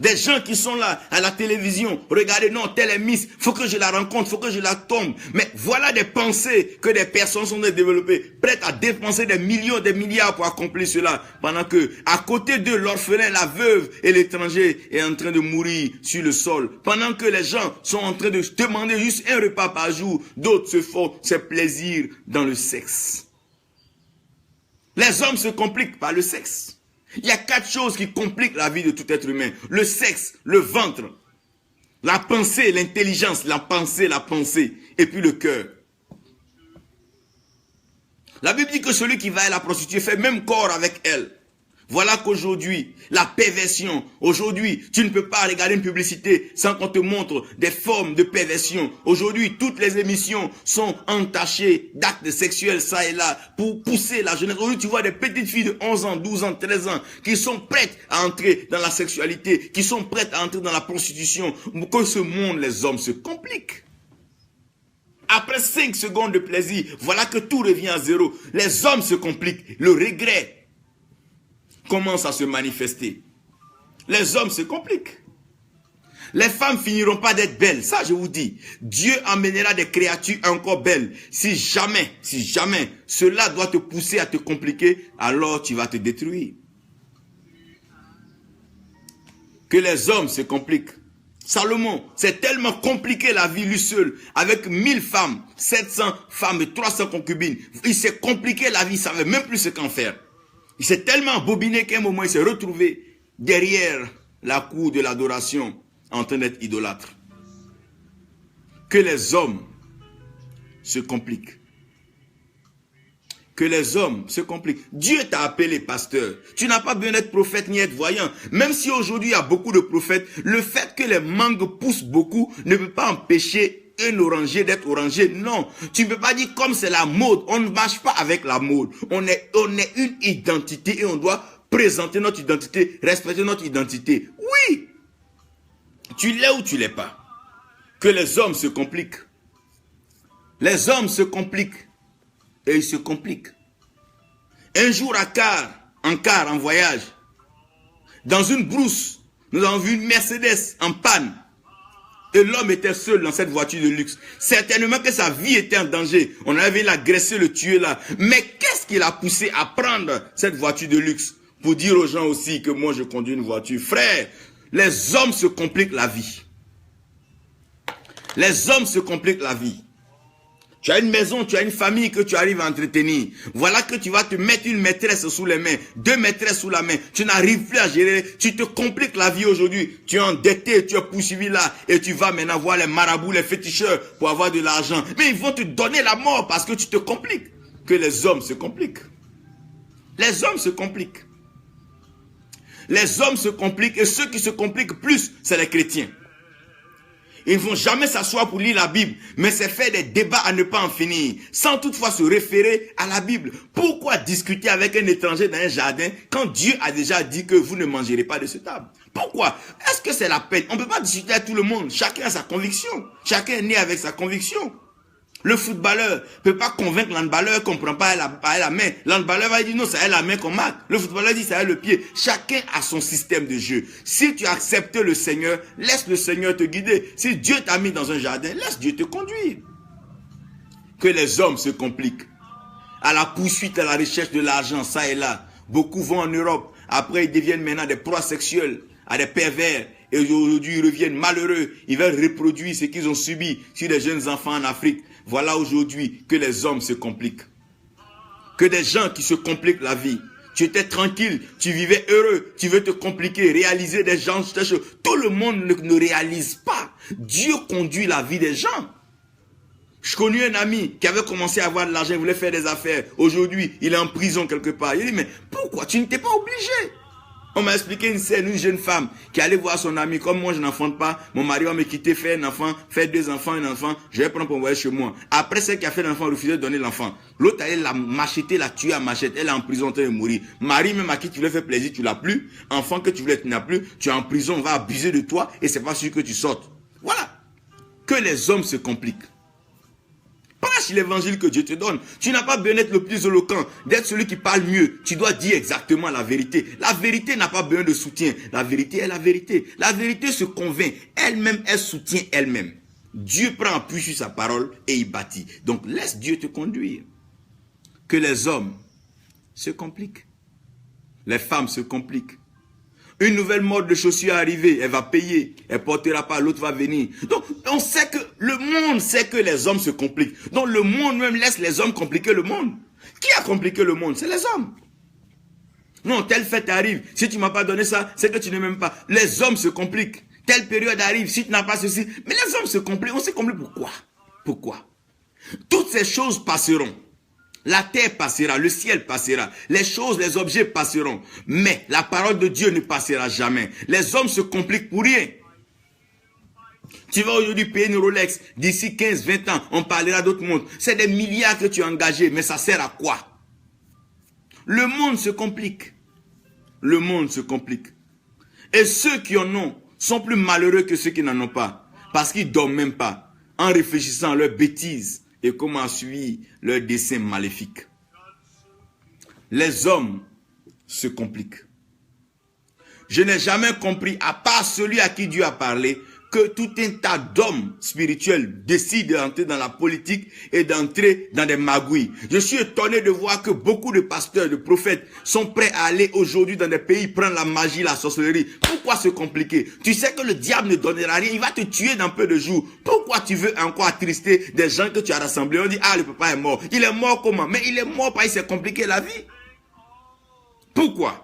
Des gens qui sont là à la télévision, regardez, non, telle est Miss, faut que je la rencontre, faut que je la tombe. Mais voilà des pensées que des personnes sont développées, prêtes à dépenser des millions, des milliards pour accomplir cela. Pendant que, à côté d'eux, l'orphelin, la veuve et l'étranger est en train de mourir sur le sol. Pendant que les gens sont en train de demander juste un repas par jour, d'autres se font ces plaisirs dans le sexe. Les hommes se compliquent par le sexe. Il y a 4 choses qui compliquent la vie de tout être humain. Le sexe, le ventre, la pensée, l'intelligence, la pensée, et puis le cœur. La Bible dit que celui qui va à la prostituée fait même corps avec elle. Voilà qu'aujourd'hui, la perversion, aujourd'hui, tu ne peux pas regarder une publicité sans qu'on te montre des formes de perversion. Aujourd'hui, toutes les émissions sont entachées d'actes sexuels, ça et là, pour pousser la jeunesse. Aujourd'hui, tu vois des petites filles de 11 ans, 12 ans, 13 ans, qui sont prêtes à entrer dans la sexualité, qui sont prêtes à entrer dans la prostitution. Pour que ce monde, les hommes se compliquent. Après 5 secondes de plaisir, voilà que tout revient à zéro. Les hommes se compliquent. Le regret commence à se manifester. Les hommes se compliquent. Les femmes finiront pas d'être belles. Ça, je vous dis. Dieu emmènera des créatures encore belles. Si jamais cela doit te pousser à te compliquer, alors tu vas te détruire. Que les hommes se compliquent. Salomon, c'est tellement compliqué la vie lui seul, avec 1000 femmes, 700 femmes et 300 concubines. Il s'est compliqué la vie, il savait même plus ce qu'en faire. Il s'est tellement bobiné qu'à un moment, il s'est retrouvé derrière la cour de l'adoration, en train d'être idolâtre. Que les hommes se compliquent. Que les hommes se compliquent. Dieu t'a appelé pasteur. Tu n'as pas besoin d'être prophète ni être voyant. Même si aujourd'hui il y a beaucoup de prophètes, le fait que les mangues poussent beaucoup ne peut pas empêcher un oranger d'être oranger. Non, tu ne peux pas dire comme c'est la mode. On ne marche pas avec la mode. On est une identité et on doit présenter notre identité, respecter notre identité. Oui, tu l'es ou tu l'es pas. Que les hommes se compliquent. Les hommes se compliquent. Et ils se compliquent. Un jour en voyage, dans une brousse, nous avons vu une Mercedes en panne. Et l'homme était seul dans cette voiture de luxe. Certainement que sa vie était en danger. On avait l'agresser, le tuer là. Mais qu'est-ce qui l'a poussé à prendre cette voiture de luxe? Pour dire aux gens aussi que moi je conduis une voiture. Frère, les hommes se compliquent la vie. Les hommes se compliquent la vie. Tu as une maison, tu as une famille que tu arrives à entretenir. Voilà que tu vas te mettre une maîtresse sous les mains, 2 maîtresses sous la main. Tu n'arrives plus à gérer. Tu te compliques la vie aujourd'hui. Tu es endetté, tu es poursuivi là. Et tu vas maintenant voir les marabouts, les féticheurs pour avoir de l'argent. Mais ils vont te donner la mort parce que tu te compliques. Que les hommes se compliquent. Les hommes se compliquent. Les hommes se compliquent et ceux qui se compliquent plus, c'est les chrétiens. Ils ne vont jamais s'asseoir pour lire la Bible, mais c'est faire des débats à ne pas en finir, sans toutefois se référer à la Bible. Pourquoi discuter avec un étranger dans un jardin quand Dieu a déjà dit que vous ne mangerez pas de cette table? Pourquoi? Est-ce que c'est la peine? On ne peut pas discuter avec tout le monde. Chacun a sa conviction. Chacun est né avec sa conviction. Le footballeur ne peut pas convaincre l'handballeur qu'on ne prend pas à la main. L'handballeur va dire non, c'est à la main qu'on marque. Le footballeur dit c'est à le pied. Chacun a son système de jeu. Si tu acceptes le Seigneur, laisse le Seigneur te guider. Si Dieu t'a mis dans un jardin, laisse Dieu te conduire. Que les hommes se compliquent. À la poursuite, à la recherche de l'argent, ça et là. Beaucoup vont en Europe. Après, ils deviennent maintenant des proies sexuelles, à des pervers. Et aujourd'hui, ils reviennent malheureux. Ils veulent reproduire ce qu'ils ont subi sur des jeunes enfants en Afrique. Voilà aujourd'hui que les hommes se compliquent. Que des gens qui se compliquent la vie. Tu étais tranquille, tu vivais heureux, tu veux te compliquer, réaliser des gens. Tout le monde ne réalise pas. Dieu conduit la vie des gens. Je connais un ami qui avait commencé à avoir de l'argent, il voulait faire des affaires. Aujourd'hui, il est en prison quelque part. Il dit, mais pourquoi? Tu n'étais pas obligé. On m'a expliqué une scène, une jeune femme qui allait voir son ami. Comme moi, je n'enfante pas, mon mari va me quitter, faire un enfant, faire 2 enfants, un enfant. Je vais prendre pour envoyer chez moi. Après, celle qui a fait l'enfant refusé de donner l'enfant. L'autre allait la macheter, la tuer à machette. Elle est en prison en train de mourir. Mari, même à qui tu voulais faire plaisir, tu l'as plus. Enfant que tu voulais, tu n'as plus. Tu es en prison, on va abuser de toi et c'est pas sûr que tu sortes. Voilà. Que les hommes se compliquent. Prêche l'évangile que Dieu te donne. Tu n'as pas besoin d'être le plus éloquent, d'être celui qui parle mieux. Tu dois dire exactement la vérité. La vérité n'a pas besoin de soutien. La vérité est la vérité. La vérité se convainc. Elle-même, elle soutient elle-même. Dieu prend appui sur sa parole et il bâtit. Donc laisse Dieu te conduire. Que les hommes se compliquent. Les femmes se compliquent. Une nouvelle mode de chaussures est arrivée, elle va payer, elle ne portera pas, l'autre va venir. Donc, on sait que le monde sait que les hommes se compliquent. Donc, le monde même laisse les hommes compliquer le monde. Qui a compliqué le monde? C'est les hommes. Non, telle fête arrive, si tu ne m'as pas donné ça, c'est que tu ne m'aimes pas. Les hommes se compliquent. Telle période arrive, si tu n'as pas ceci. Mais les hommes se compliquent. On se complique pourquoi? Pourquoi? Toutes ces choses passeront. La terre passera, le ciel passera, les choses, les objets passeront. Mais la parole de Dieu ne passera jamais. Les hommes se compliquent pour rien. Tu vas aujourd'hui payer une Rolex, d'ici 15, 20 ans, on parlera d'autres mondes. C'est des milliards que tu as engagés, mais ça sert à quoi? Le monde se complique. Le monde se complique. Et ceux qui en ont sont plus malheureux que ceux qui n'en ont pas. Parce qu'ils ne dorment même pas, en réfléchissant à leurs bêtises. Et comment suivre leur dessein maléfique. Les hommes se compliquent. Je n'ai jamais compris, à part celui à qui Dieu a parlé, que tout un tas d'hommes spirituels décident d'entrer dans la politique et d'entrer dans des magouilles. Je suis étonné de voir que beaucoup de pasteurs, de prophètes sont prêts à aller aujourd'hui dans des pays prendre la magie, la sorcellerie. Pourquoi se compliquer? Tu sais que le diable ne donnera rien, il va te tuer dans peu de jours. Pourquoi tu veux encore attrister des gens que tu as rassemblés? On dit, ah, le papa est mort. Il est mort comment? Mais il est mort parce qu'il s'est compliqué la vie. Pourquoi?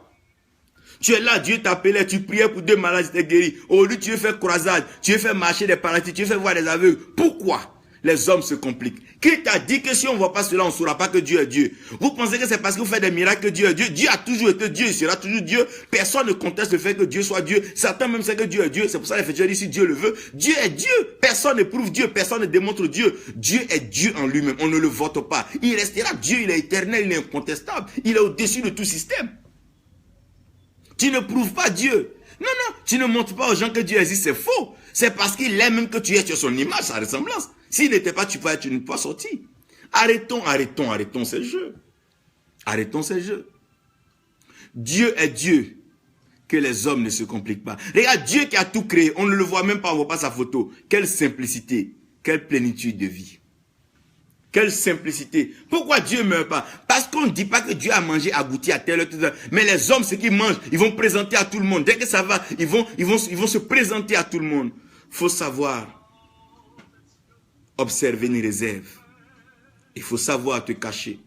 Tu es là, Dieu t'appelait, tu priais pour 2 malades, tu t'es guéri. Aujourd'hui, tu veux faire croisade, tu veux faire marcher des paralytiques, tu veux faire voir des aveugles. Pourquoi? Les hommes se compliquent. Qui t'a dit que si on ne voit pas cela, on ne saura pas que Dieu est Dieu? Vous pensez que c'est parce que vous faites des miracles que Dieu est Dieu? Dieu a toujours été Dieu, il sera toujours Dieu. Personne ne conteste le fait que Dieu soit Dieu. Certains même savent que Dieu est Dieu. C'est pour ça que l'Écriture dit si Dieu le veut, Dieu est Dieu. Personne ne prouve Dieu, personne ne démontre Dieu. Dieu est Dieu en lui-même, on ne le vote pas. Il restera Dieu, il est éternel, il est incontestable. Il est au-dessus de tout système. Tu ne prouves pas Dieu. Non, non, tu ne montres pas aux gens que Dieu existe, c'est faux. C'est parce qu'il aime même que tu es sur son image, sa ressemblance. S'il n'était pas, tu ne peux pas sortir. Arrêtons ces jeux. Arrêtons ces jeux. Dieu est Dieu. Que les hommes ne se compliquent pas. Regarde, Dieu qui a tout créé, on ne le voit même pas, on ne voit pas sa photo. Quelle simplicité, quelle plénitude de vie. Quelle simplicité. Pourquoi Dieu ne meurt pas? Parce qu'on ne dit pas que Dieu a mangé, a goûté à tel. Mais les hommes, ce qu'ils mangent, ils vont présenter à tout le monde. Dès que ça va, ils vont se présenter à tout le monde. Il faut savoir observer une réserve. Il faut savoir te cacher.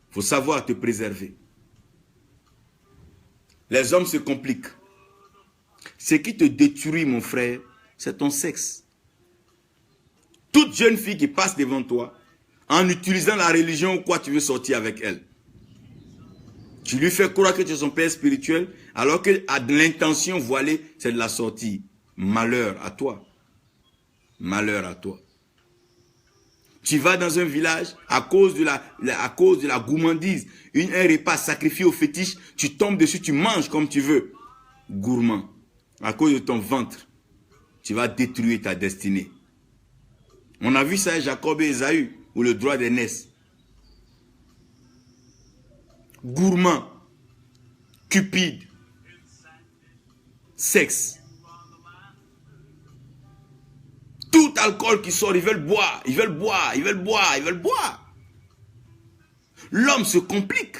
Il faut savoir te préserver. Les hommes se compliquent. Ce qui te détruit, mon frère, c'est ton sexe. Toute jeune fille qui passe devant toi, en utilisant la religion ou quoi, tu veux sortir avec elle. Tu lui fais croire que tu es son père spirituel, alors que l'intention voilée, c'est de la sortie. Malheur à toi. Malheur à toi. Tu vas dans un village, à cause de la gourmandise, un repas sacrifié au fétiche, tu tombes dessus, tu manges comme tu veux. Gourmand. À cause de ton ventre, tu vas détruire ta destinée. On a vu ça à Jacob et Ésaü, ou le droit d'aînesse. Gourmand, cupide, sexe. Tout alcool qui sort, ils veulent boire, ils veulent boire, ils veulent boire, ils veulent boire. L'homme se complique.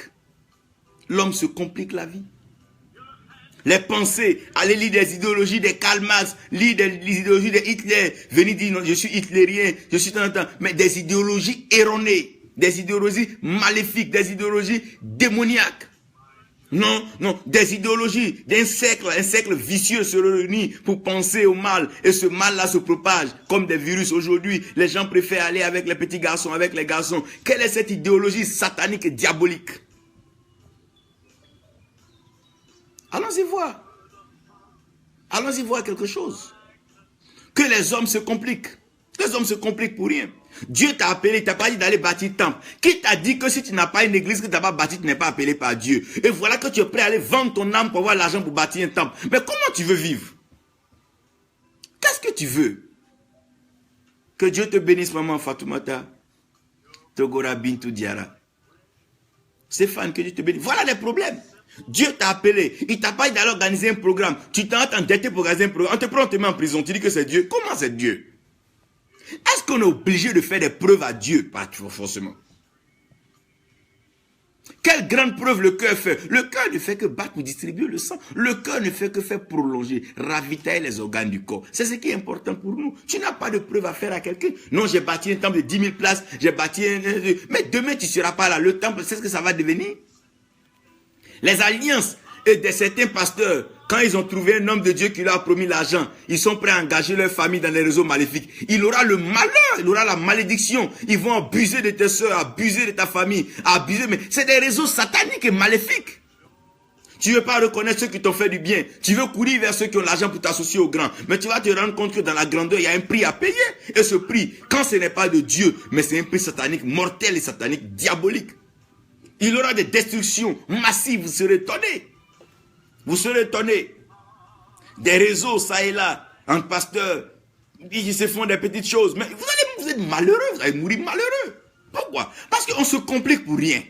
L'homme se complique la vie. Les pensées, aller lire des idéologies de Karl Marx, lire des idéologies de Hitler, venir dire non, je suis hitlérien, je suis tant, mais des idéologies erronées, des idéologies maléfiques, des idéologies démoniaques. Non, non, des idéologies un cercle vicieux se réunit pour penser au mal, et ce mal-là se propage comme des virus. Aujourd'hui, les gens préfèrent aller avec les petits garçons, avec les garçons. Quelle est cette idéologie satanique et diabolique? Allons-y voir. Allons-y voir quelque chose. Que les hommes se compliquent. Les hommes se compliquent pour rien. Dieu t'a appelé, il t'a pas dit d'aller bâtir le temple. Qui t'a dit que si tu n'as pas une église que tu n'as pas bâtie, tu n'es pas appelé par Dieu. Et voilà que tu es prêt à aller vendre ton âme pour avoir l'argent pour bâtir un temple. Mais comment tu veux vivre? Qu'est-ce que tu veux? Que Dieu te bénisse, maman Fatoumata. Togora Bintou Diara. Stéphane, que Dieu te bénisse. Voilà les problèmes. Dieu t'a appelé. Il t'a pas dit d'aller organiser un programme. Tu t'es endetté pour organiser un programme. On te prend, on te met en prison. Tu dis que c'est Dieu. Comment c'est Dieu? Est-ce qu'on est obligé de faire des preuves à Dieu? Pas forcément. Quelle grande preuve le cœur fait? Le cœur ne fait que battre pour distribuer le sang. Le cœur ne fait que faire prolonger, ravitailler les organes du corps. C'est ce qui est important pour nous. Tu n'as pas de preuve à faire à quelqu'un. Non, j'ai bâti un temple de 10 000 places. J'ai bâti un... Mais demain, tu ne seras pas là. Le temple, c'est ce que ça va devenir. Les alliances de certains pasteurs, quand ils ont trouvé un homme de Dieu qui leur a promis l'argent, ils sont prêts à engager leur famille dans les réseaux maléfiques. Il aura le malheur, il aura la malédiction. Ils vont abuser de tes soeurs, abuser de ta famille, abuser. Mais c'est des réseaux sataniques et maléfiques. Tu ne veux pas reconnaître ceux qui t'ont fait du bien. Tu veux courir vers ceux qui ont l'argent pour t'associer aux grands. Mais tu vas te rendre compte que dans la grandeur, il y a un prix à payer. Et ce prix, quand ce n'est pas de Dieu, mais c'est un prix satanique, mortel et satanique, diabolique. Il aura des destructions massives, vous serez étonnés. Vous serez étonnés. Des réseaux, ça et là, entre pasteurs, ils se font des petites choses. Mais vous êtes malheureux, vous allez mourir malheureux. Pourquoi? Parce qu'on se complique pour rien.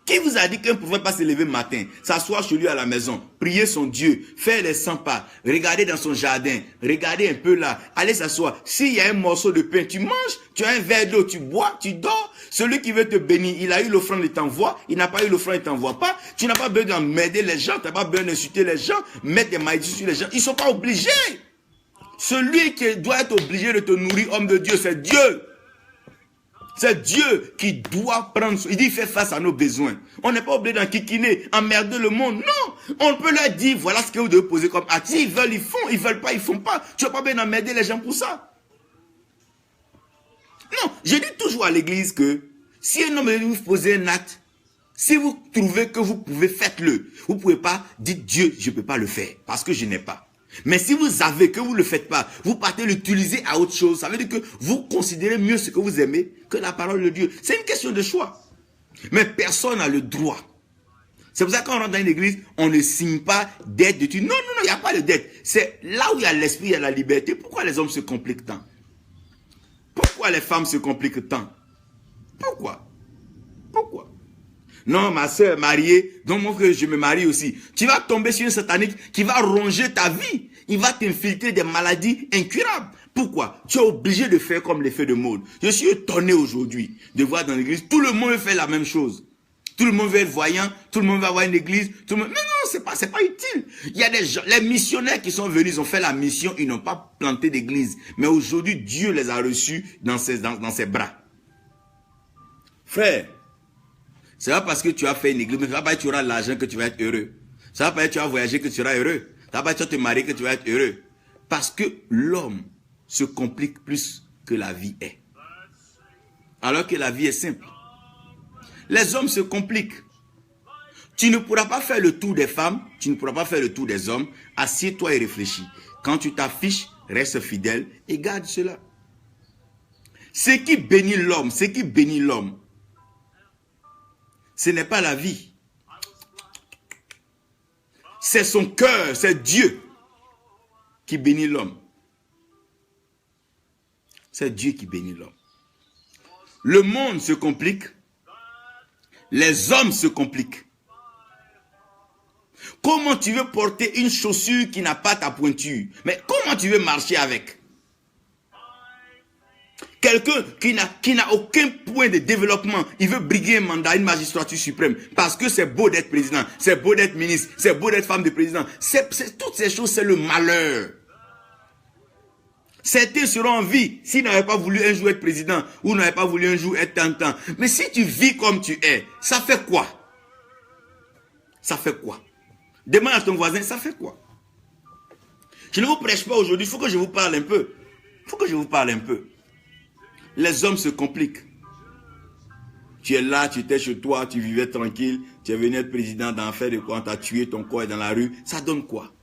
Qui vous a dit qu'un ne pouvait pas se lever le matin, s'asseoir chez lui à la maison, prier son Dieu, faire les 100 pas, regarder dans son jardin, regarder un peu là, aller s'asseoir. S'il y a un morceau de pain, tu manges, tu as un verre d'eau, tu bois, tu dors. Celui qui veut te bénir, il a eu l'offrande, il t'envoie. Il n'a pas eu l'offrande, il t'envoie pas. Tu n'as pas besoin d'emmerder les gens, tu n'as pas besoin d'insulter les gens, mettre des malédictions sur les gens. Ils ne sont pas obligés. Celui qui doit être obligé de te nourrir, homme de Dieu, c'est Dieu. C'est Dieu qui doit prendre... Il dit, fait face à nos besoins. On n'est pas obligé d'enquiquiner, emmerder le monde. Non, on peut leur dire, voilà ce que vous devez poser comme acte. S'ils veulent, ils font. Ils veulent pas, ils font pas. Tu n'as pas besoin d'emmerder les gens pour ça. Non, je dis toujours à l'église que si un homme veut vous poser un acte, si vous trouvez que vous pouvez, faites-le. Vous ne pouvez pas, dites Dieu, je ne peux pas le faire parce que je n'ai pas. Mais si vous savez que vous ne le faites pas, vous partez l'utiliser à autre chose. Ça veut dire que vous considérez mieux ce que vous aimez que la parole de Dieu. C'est une question de choix. Mais personne n'a le droit. C'est pour ça que quand on rentre dans une église, on ne signe pas dette de tout. Non, il n'y a pas de dette. C'est là où il y a l'esprit, il y a la liberté. Pourquoi les hommes se compliquent tant? Pourquoi les femmes se compliquent tant? Pourquoi? Non, ma soeur mariée, donc mon frère, je me marie aussi. Tu vas tomber sur un satanique qui va ronger ta vie. Il va t'infiltrer des maladies incurables. Pourquoi? Tu es obligé de faire comme l'effet de mode. Je suis étonné aujourd'hui de voir dans l'église, tout le monde fait la même chose. Tout le monde veut être voyant, tout le monde va avoir une église. Tout le monde... Non, c'est pas utile. Il y a des gens, les missionnaires qui sont venus, ils ont fait la mission, ils n'ont pas planté d'église. Mais aujourd'hui, Dieu les a reçus dans ses bras. Frère, c'est pas parce que tu as fait une église, mais ça va pas être que tu auras l'argent que tu vas être heureux. Ça va pas être que tu vas voyager que tu seras heureux. Ça va pas être que tu vas te marier que tu vas être heureux. Parce que l'homme se complique plus que la vie est. Alors que la vie est simple. Les hommes se compliquent. Tu ne pourras pas faire le tour des femmes, tu ne pourras pas faire le tour des hommes. Assieds-toi et réfléchis. Quand tu t'affiches, reste fidèle et garde cela. Ce qui bénit l'homme, ce n'est pas la vie. C'est son cœur, c'est Dieu qui bénit l'homme. C'est Dieu qui bénit l'homme. Le monde se complique. Les hommes se compliquent. Comment tu veux porter une chaussure qui n'a pas ta pointure? Mais comment tu veux marcher avec? Quelqu'un qui n'a aucun point de développement, il veut briguer un mandat, une magistrature suprême, parce que c'est beau d'être président, c'est beau d'être ministre, c'est beau d'être femme de président. Toutes ces choses, c'est le malheur. Certains seront en vie s'ils n'avaient pas voulu un jour être président, ou n'avaient pas voulu un jour être tentant. Mais si tu vis comme tu es, ça fait quoi? Ça fait quoi? Demande à ton voisin, ça fait quoi? Je ne vous prêche pas aujourd'hui, il faut que je vous parle un peu. Les hommes se compliquent. Tu es là, tu étais chez toi, tu vivais tranquille, tu es venu être président d'en faire de quoi, on t'a tué, ton corps est dans la rue. Ça donne quoi?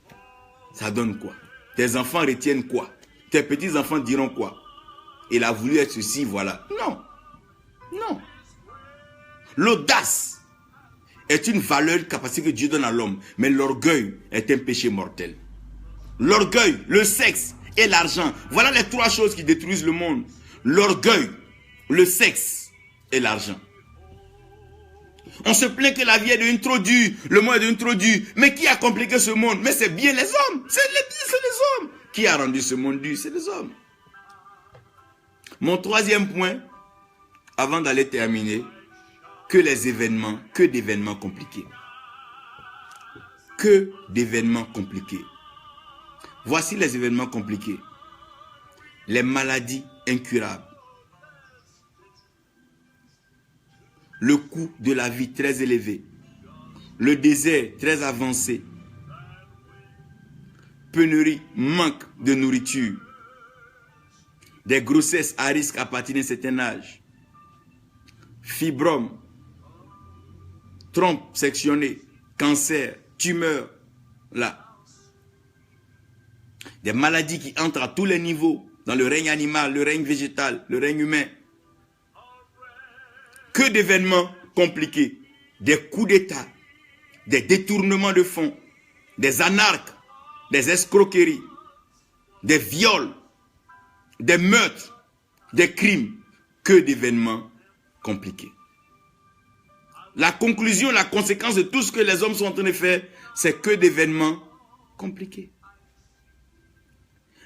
Ça donne quoi? Tes enfants retiennent quoi? Tes petits-enfants diront quoi? Il a voulu être ceci, voilà. Non. Non. L'audace est une valeur, une capacité que Dieu donne à l'homme. Mais l'orgueil est un péché mortel. L'orgueil, le sexe et l'argent. Voilà les trois choses qui détruisent le monde. L'orgueil, le sexe et l'argent. On se plaint que la vie est devenu trop dure, le monde est devenu trop dur. Mais qui a compliqué ce monde? Mais c'est bien les hommes. C'est les hommes. Qui a rendu ce monde dur? C'est les hommes. Mon troisième point, avant d'aller terminer, que d'événements compliqués. Que d'événements compliqués. Voici les événements compliqués. Les maladies incurables. Le coût de la vie très élevé. Le désert très avancé. Pénurie, manque de nourriture. Des grossesses à risque à partir d'un certain âge. Fibrome. Trompe sectionnée. Cancer. Tumeur. Là. Des maladies qui entrent à tous les niveaux, dans le règne animal, le règne végétal, le règne humain. Que d'événements compliqués, des coups d'État, des détournements de fonds, des anarques, des escroqueries, des viols, des meurtres, des crimes. Que d'événements compliqués. La conclusion, la conséquence de tout ce que les hommes sont en train de faire, c'est que d'événements compliqués.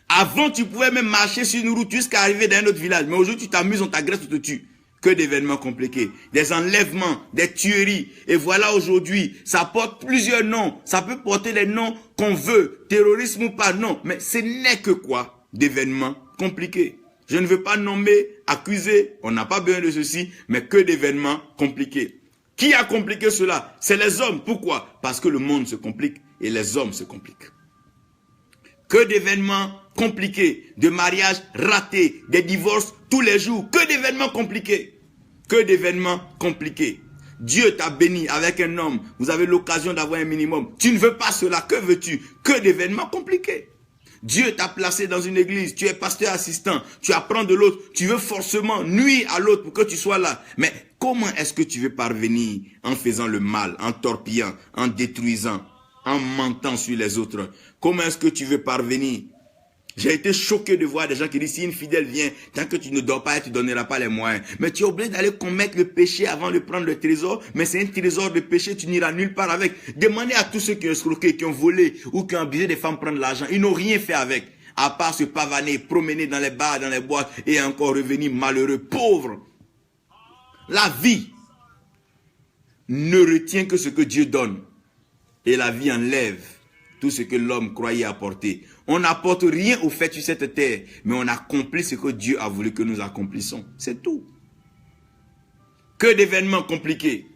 Avant, tu pouvais même marcher sur une route jusqu'à arriver dans un autre village. Mais aujourd'hui, tu t'amuses, on t'agresse, on te tue. Que d'événements compliqués. Des enlèvements, des tueries. Et voilà aujourd'hui, ça porte plusieurs noms. Ça peut porter les noms qu'on veut. Terrorisme ou pas, non. Mais ce n'est que quoi? D'événements compliqués. Je ne veux pas nommer, accuser. On n'a pas besoin de ceci. Mais que d'événements compliqués. Qui a compliqué cela? C'est les hommes. Pourquoi? Parce que le monde se complique et les hommes se compliquent. Que d'événements compliqués, de mariages ratés, des divorces tous les jours. Que d'événements compliqués. Que d'événements compliqués. Dieu t'a béni avec un homme. Vous avez l'occasion d'avoir un minimum. Tu ne veux pas cela. Que veux-tu? Que d'événements compliqués. Dieu t'a placé dans une église. Tu es pasteur assistant. Tu apprends de l'autre. Tu veux forcément nuire à l'autre pour que tu sois là. Mais comment est-ce que tu veux parvenir en faisant le mal, en torpillant, en détruisant, en mentant sur les autres? Comment est-ce que tu veux parvenir? J'ai été choqué de voir des gens qui disent, si une fidèle vient, tant que tu ne dors pas, tu ne donneras pas les moyens. Mais tu es obligé d'aller commettre le péché avant de prendre le trésor. Mais c'est un trésor de péché, tu n'iras nulle part avec. Demandez à tous ceux qui ont escroqué, qui ont volé ou qui ont abusé des femmes prendre l'argent. Ils n'ont rien fait avec. À part se pavaner, promener dans les bars, dans les boîtes et encore revenir malheureux, pauvres. La vie ne retient que ce que Dieu donne. Et la vie enlève tout ce que l'homme croyait apporter. On n'apporte rien au fait sur cette terre, mais on accomplit ce que Dieu a voulu que nous accomplissions. C'est tout. Que d'événements compliqués.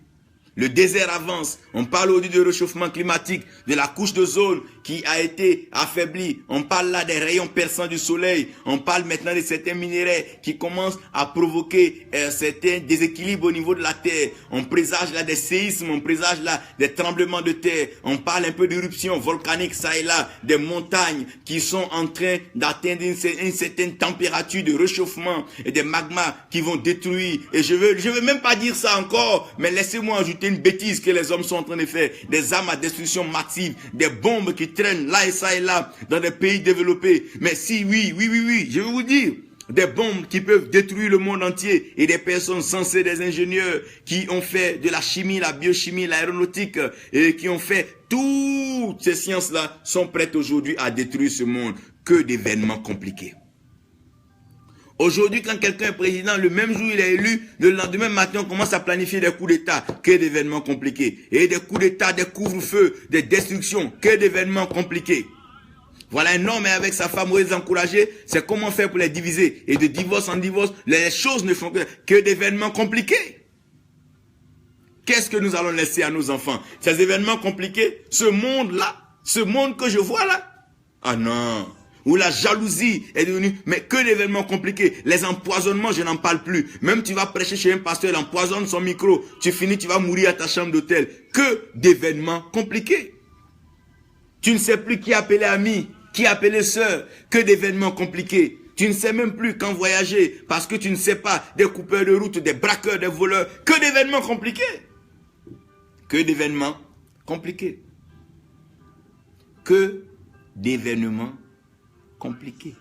Le désert avance. On parle aujourd'hui de réchauffement climatique, de la couche d'ozone qui a été affaiblie. On parle là des rayons perçants du soleil. On parle maintenant de certains minéraux qui commencent à provoquer certains déséquilibres au niveau de la terre. On présage là des séismes, on présage là des tremblements de terre. On parle un peu d'éruptions volcaniques ça et là, des montagnes qui sont en train d'atteindre une certaine température de réchauffement et des magmas qui vont détruire. Et je veux même pas dire ça encore, mais laissez-moi ajouter une bêtise que les hommes sont en train de faire. Des armes à destruction massive, des bombes qui traînent là et ça et là dans des pays développés. Mais si oui, je vais vous dire, des bombes qui peuvent détruire le monde entier et des personnes censées, des ingénieurs qui ont fait de la chimie, la biochimie, l'aéronautique et qui ont fait toutes ces sciences-là sont prêtes aujourd'hui à détruire ce monde. Que d'événements compliqués. Aujourd'hui, quand quelqu'un est président, le même jour il est élu, le lendemain matin, on commence à planifier des coups d'État. Que d'événements compliqués. Et des coups d'État, des couvre-feux, des destructions. Que d'événements compliqués. Voilà un homme avec sa femme, où les encourager, c'est comment faire pour les diviser. Et de divorce en divorce, les choses ne font que d'événements compliqués. Qu'est-ce que nous allons laisser à nos enfants? Ces événements compliqués, ce monde-là, ce monde que je vois là. Ah non. Où la jalousie est devenue, mais que d'événements compliqués. Les empoisonnements, je n'en parle plus. Même tu vas prêcher chez un pasteur, il empoisonne son micro. Tu finis, tu vas mourir à ta chambre d'hôtel. Que d'événements compliqués. Tu ne sais plus qui appeler ami, qui appeler sœur. Que d'événements compliqués. Tu ne sais même plus quand voyager parce que tu ne sais pas des coupeurs de route, des braqueurs, des voleurs. Que d'événements compliqués. Que d'événements compliqués. Que d'événements compliqués.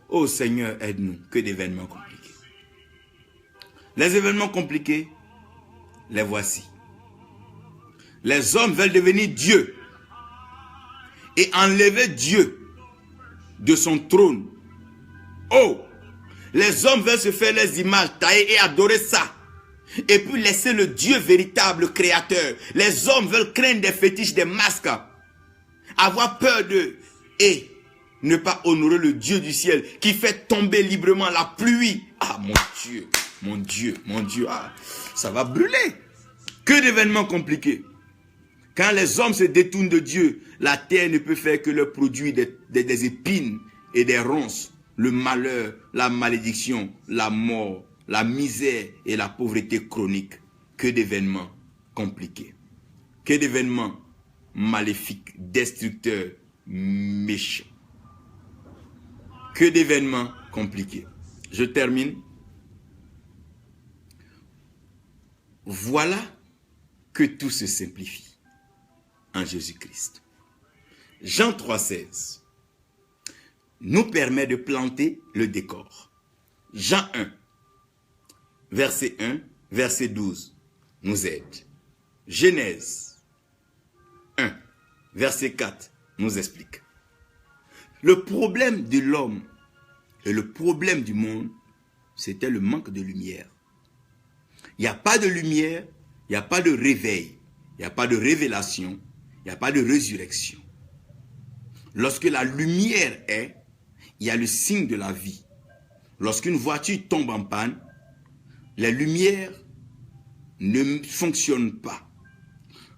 Oh Seigneur, aide-nous. Que d'événements compliqués. Les événements compliqués, les voici. Les hommes veulent devenir Dieu et enlever Dieu de son trône. Oh, les hommes veulent se faire les images, tailler et adorer ça. Et puis laisser le Dieu véritable créateur. Les hommes veulent craindre des fétiches, des masques. Avoir peur d'eux. Et ne pas honorer le Dieu du ciel qui fait tomber librement la pluie. Ah mon Dieu, mon Dieu, mon Dieu. Ah, ça va brûler. Que d'événements compliqués. Quand les hommes se détournent de Dieu, la terre ne peut faire que leur produire des épines et des ronces. Le malheur, la malédiction, la mort, la misère et la pauvreté chronique. Que d'événements compliqués. Que d'événements maléfiques, destructeurs, méchants. Que d'événements compliqués. Je termine. Voilà que tout se simplifie en Jésus-Christ. Jean 3,16 nous permet de planter le décor. Jean 1, verset 1, verset 12 nous aide. Genèse 1, verset 4 nous explique. Le problème de l'homme et le problème du monde, c'était le manque de lumière. Il n'y a pas de lumière, il n'y a pas de réveil, il n'y a pas de révélation, il n'y a pas de résurrection. Lorsque la lumière est, il y a le signe de la vie. Lorsqu'une voiture tombe en panne, les lumières ne fonctionnent pas.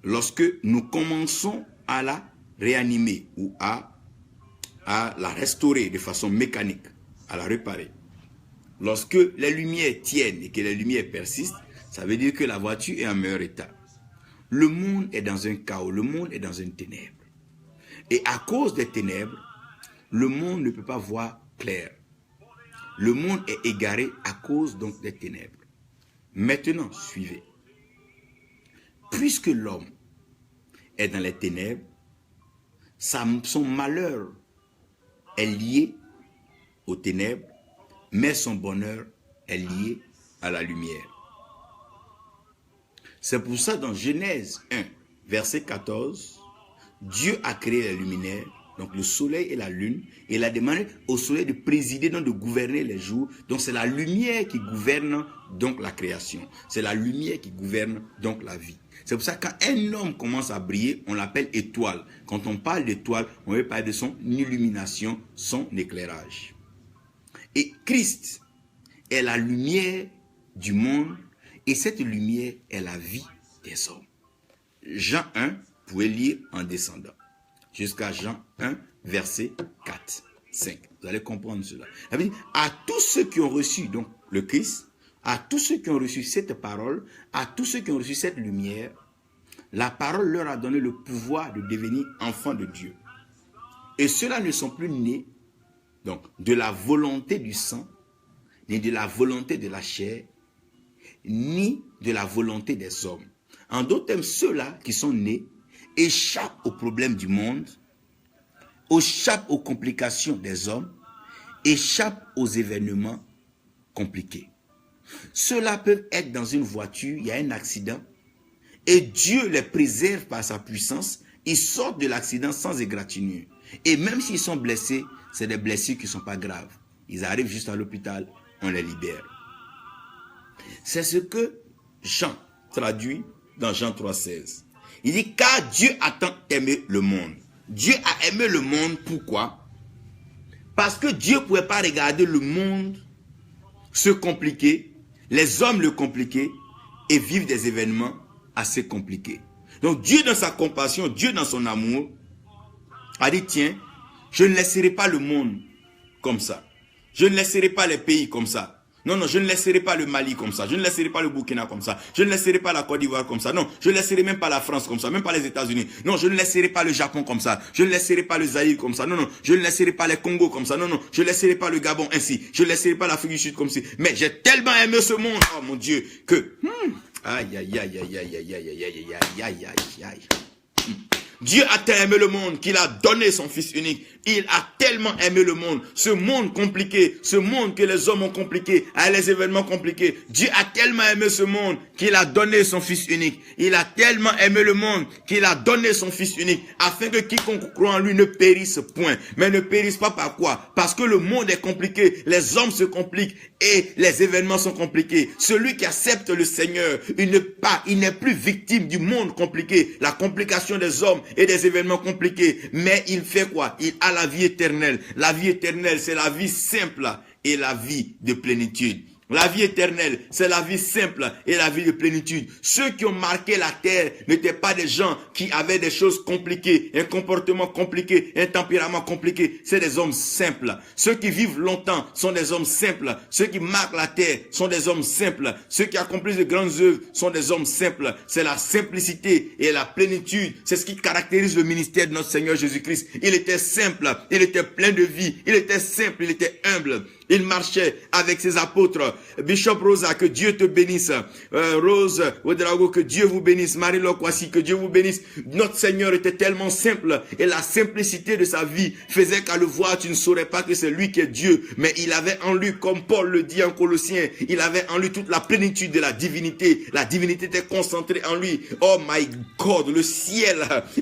Lorsque nous commençons à la réanimer ou à la restaurer de façon mécanique, à la réparer. Lorsque les lumières tiennent et que les lumières persistent, ça veut dire que la voiture est en meilleur état. Le monde est dans un chaos, le monde est dans une ténèbre. Et à cause des ténèbres, le monde ne peut pas voir clair. Le monde est égaré à cause donc des ténèbres. Maintenant, suivez. Puisque l'homme est dans les ténèbres, son malheur est lié aux ténèbres, mais son bonheur est lié à la lumière. C'est pour ça dans Genèse 1, verset 14, Dieu a créé les luminaires, donc le soleil et la lune, et il a demandé au soleil de présider, donc de gouverner les jours. Donc c'est la lumière qui gouverne donc la création. C'est la lumière qui gouverne donc la vie. C'est pour ça que quand un homme commence à briller, on l'appelle étoile. Quand on parle d'étoile, on veut parler de son illumination, son éclairage. Et Christ est la lumière du monde et cette lumière est la vie des hommes. Jean 1, vous pouvez lire en descendant. Jusqu'à Jean 1, verset 4, 5. Vous allez comprendre cela. Ça veut dire, à tous ceux qui ont reçu donc le Christ, à tous ceux qui ont reçu cette parole, à tous ceux qui ont reçu cette lumière, la parole leur a donné le pouvoir de devenir enfants de Dieu. Et ceux-là ne sont plus nés donc de la volonté du sang, ni de la volonté de la chair, ni de la volonté des hommes. En d'autres termes, ceux-là qui sont nés échappent aux problèmes du monde, échappent aux complications des hommes, échappent aux événements compliqués. Ceux-là peuvent être dans une voiture, il y a un accident, et Dieu les préserve par sa puissance, ils sortent de l'accident sans égratignure. Et même s'ils sont blessés, c'est des blessures qui ne sont pas graves. Ils arrivent juste à l'hôpital, on les libère. C'est ce que Jean traduit dans Jean 3,16. Il dit, car Dieu a tant aimé le monde. Dieu a aimé le monde, pourquoi? Parce que Dieu ne pouvait pas regarder le monde se compliquer, les hommes le compliquer et vivre des événements assez compliqués. Donc Dieu dans sa compassion, Dieu dans son amour, a dit, tiens, je ne laisserai pas le monde comme ça. Je ne laisserai pas les pays comme ça. Non, non, je ne laisserai pas le Mali comme ça. Je ne laisserai pas le Burkina comme ça. Je ne laisserai pas la Côte d'Ivoire comme ça. Non, je ne laisserai même pas la France comme ça. Même pas les États-Unis. Non, je ne laisserai pas le Japon comme ça. Je ne laisserai pas le Zaïre comme ça. Non, non, je ne laisserai pas les Congo comme ça. Non, non, je ne laisserai pas le Gabon ainsi. Je ne laisserai pas l'Afrique du Sud comme ça. Mais j'ai tellement aimé ce monde, oh mon Dieu, que... Aïe, aïe, aïe, aïe, aïe, aïe, aïe, aïe, aïe, aïe, aïe, aïe, aïe. Dieu a tellement aimé le monde qu'il a donné son Fils unique. Il a tellement aimé le monde, ce monde compliqué, ce monde que les hommes ont compliqué, avec les événements compliqués. Dieu a tellement aimé ce monde qu'il a donné son Fils unique. Il a tellement aimé le monde qu'il a donné son Fils unique, afin que quiconque croit en lui ne périsse point. Mais ne périsse pas par quoi? Parce que le monde est compliqué, les hommes se compliquent et les événements sont compliqués. Celui qui accepte le Seigneur, il n'est plus victime du monde compliqué, la complication des hommes et des événements compliqués. Mais il fait quoi? Il a la vie éternelle. La vie éternelle, c'est la vie simple et la vie de plénitude. La vie éternelle, c'est la vie simple et la vie de plénitude. Ceux qui ont marqué la terre n'étaient pas des gens qui avaient des choses compliquées, un comportement compliqué, un tempérament compliqué. C'est des hommes simples. Ceux qui vivent longtemps sont des hommes simples. Ceux qui marquent la terre sont des hommes simples. Ceux qui accomplissent de grandes œuvres sont des hommes simples. C'est la simplicité et la plénitude. C'est ce qui caractérise le ministère de notre Seigneur Jésus-Christ. Il était simple, il était plein de vie, il était simple, il était humble. Il marchait avec ses apôtres. Bishop Rosa, que Dieu te bénisse. Rose Ouedraogo, que Dieu vous bénisse. Marie-Laure Kwasi, que Dieu vous bénisse. Notre Seigneur était tellement simple et la simplicité de sa vie faisait qu'à le voir, tu ne saurais pas que c'est lui qui est Dieu. Mais il avait en lui, comme Paul le dit en Colossiens, il avait en lui toute la plénitude de la divinité. La divinité était concentrée en lui. Oh my God, le ciel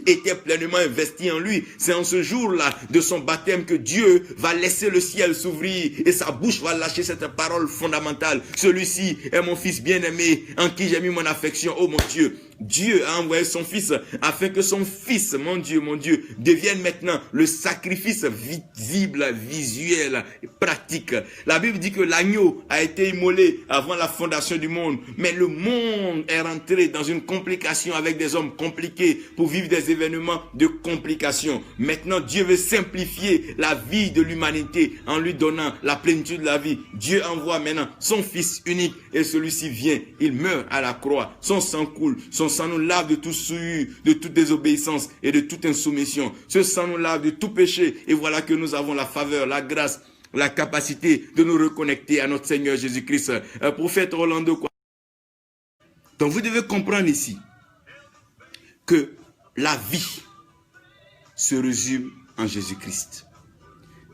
était pleinement investi en lui. C'est en ce jour-là de son baptême que Dieu va laisser le ciel s'ouvrir et sa bouche va lâcher cette parole fondamentale. Celui-ci est mon fils bien-aimé en qui j'ai mis mon affection. Oh mon Dieu, Dieu a envoyé son fils afin que son fils, mon Dieu, devienne maintenant le sacrifice visible, visuel, pratique. La Bible dit que l'agneau a été immolé avant la fondation du monde, mais le monde est rentré dans une complication avec des hommes compliqués pour vivre des événements de complications. Maintenant, Dieu veut simplifier la vie de l'humanité en lui donnant la plénitude de la vie. Dieu envoie maintenant son fils unique et celui-ci vient, il meurt à la croix, son sang coule, son sang nous lave de tout souillure, de toute désobéissance et de toute insoumission. Ce sang nous lave de tout péché et voilà que nous avons la faveur, la grâce, la capacité de nous reconnecter à notre Seigneur Jésus-Christ. Prophète Rolando. Donc vous devez comprendre ici que la vie se résume en Jésus-Christ.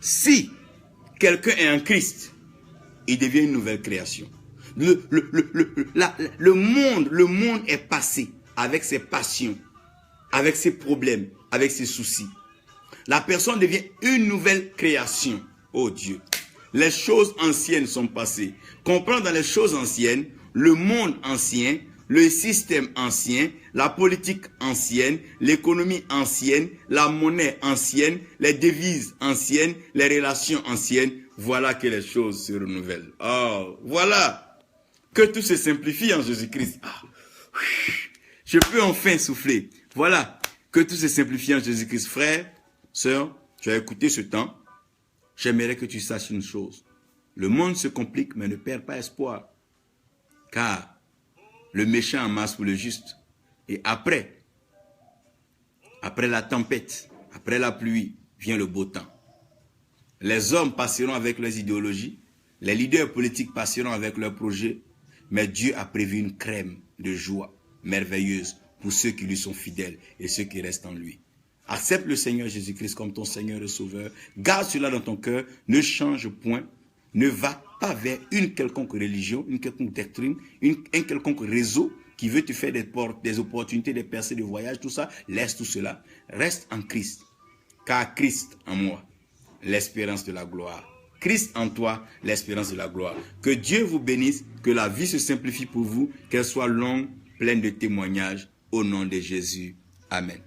Si quelqu'un est en Christ, il devient une nouvelle création. Le monde est passé avec ses passions, avec ses problèmes, avec ses soucis. La personne devient une nouvelle création. Oh Dieu, les choses anciennes sont passées. Comprendre dans les choses anciennes, le monde ancien, le système ancien, la politique ancienne, l'économie ancienne, la monnaie ancienne, les devises anciennes, les relations anciennes. Voilà que les choses se renouvellent. Oh, voilà que tout se simplifie en Jésus-Christ. Ah, je peux enfin souffler. Voilà que tout se simplifie en Jésus-Christ. Frère, sœur, tu as écouté ce temps. J'aimerais que tu saches une chose. Le monde se complique, mais ne perds pas espoir. Car le méchant en masse pour le juste. Et après la tempête, après la pluie, vient le beau temps. Les hommes passeront avec leurs idéologies. Les leaders politiques passeront avec leurs projets. Mais Dieu a prévu une crème de joie merveilleuse pour ceux qui lui sont fidèles et ceux qui restent en lui. Accepte le Seigneur Jésus-Christ comme ton Seigneur et Sauveur. Garde cela dans ton cœur. Ne change point. Ne va pas vers une quelconque religion, une quelconque doctrine, un quelconque réseau qui veut te faire des opportunités, des percées de voyage, tout ça. Laisse tout cela. Reste en Christ. Car Christ en moi, l'espérance de la gloire. Christ en toi, l'espérance de la gloire. Que Dieu vous bénisse, que la vie se simplifie pour vous, qu'elle soit longue, pleine de témoignages, au nom de Jésus. Amen.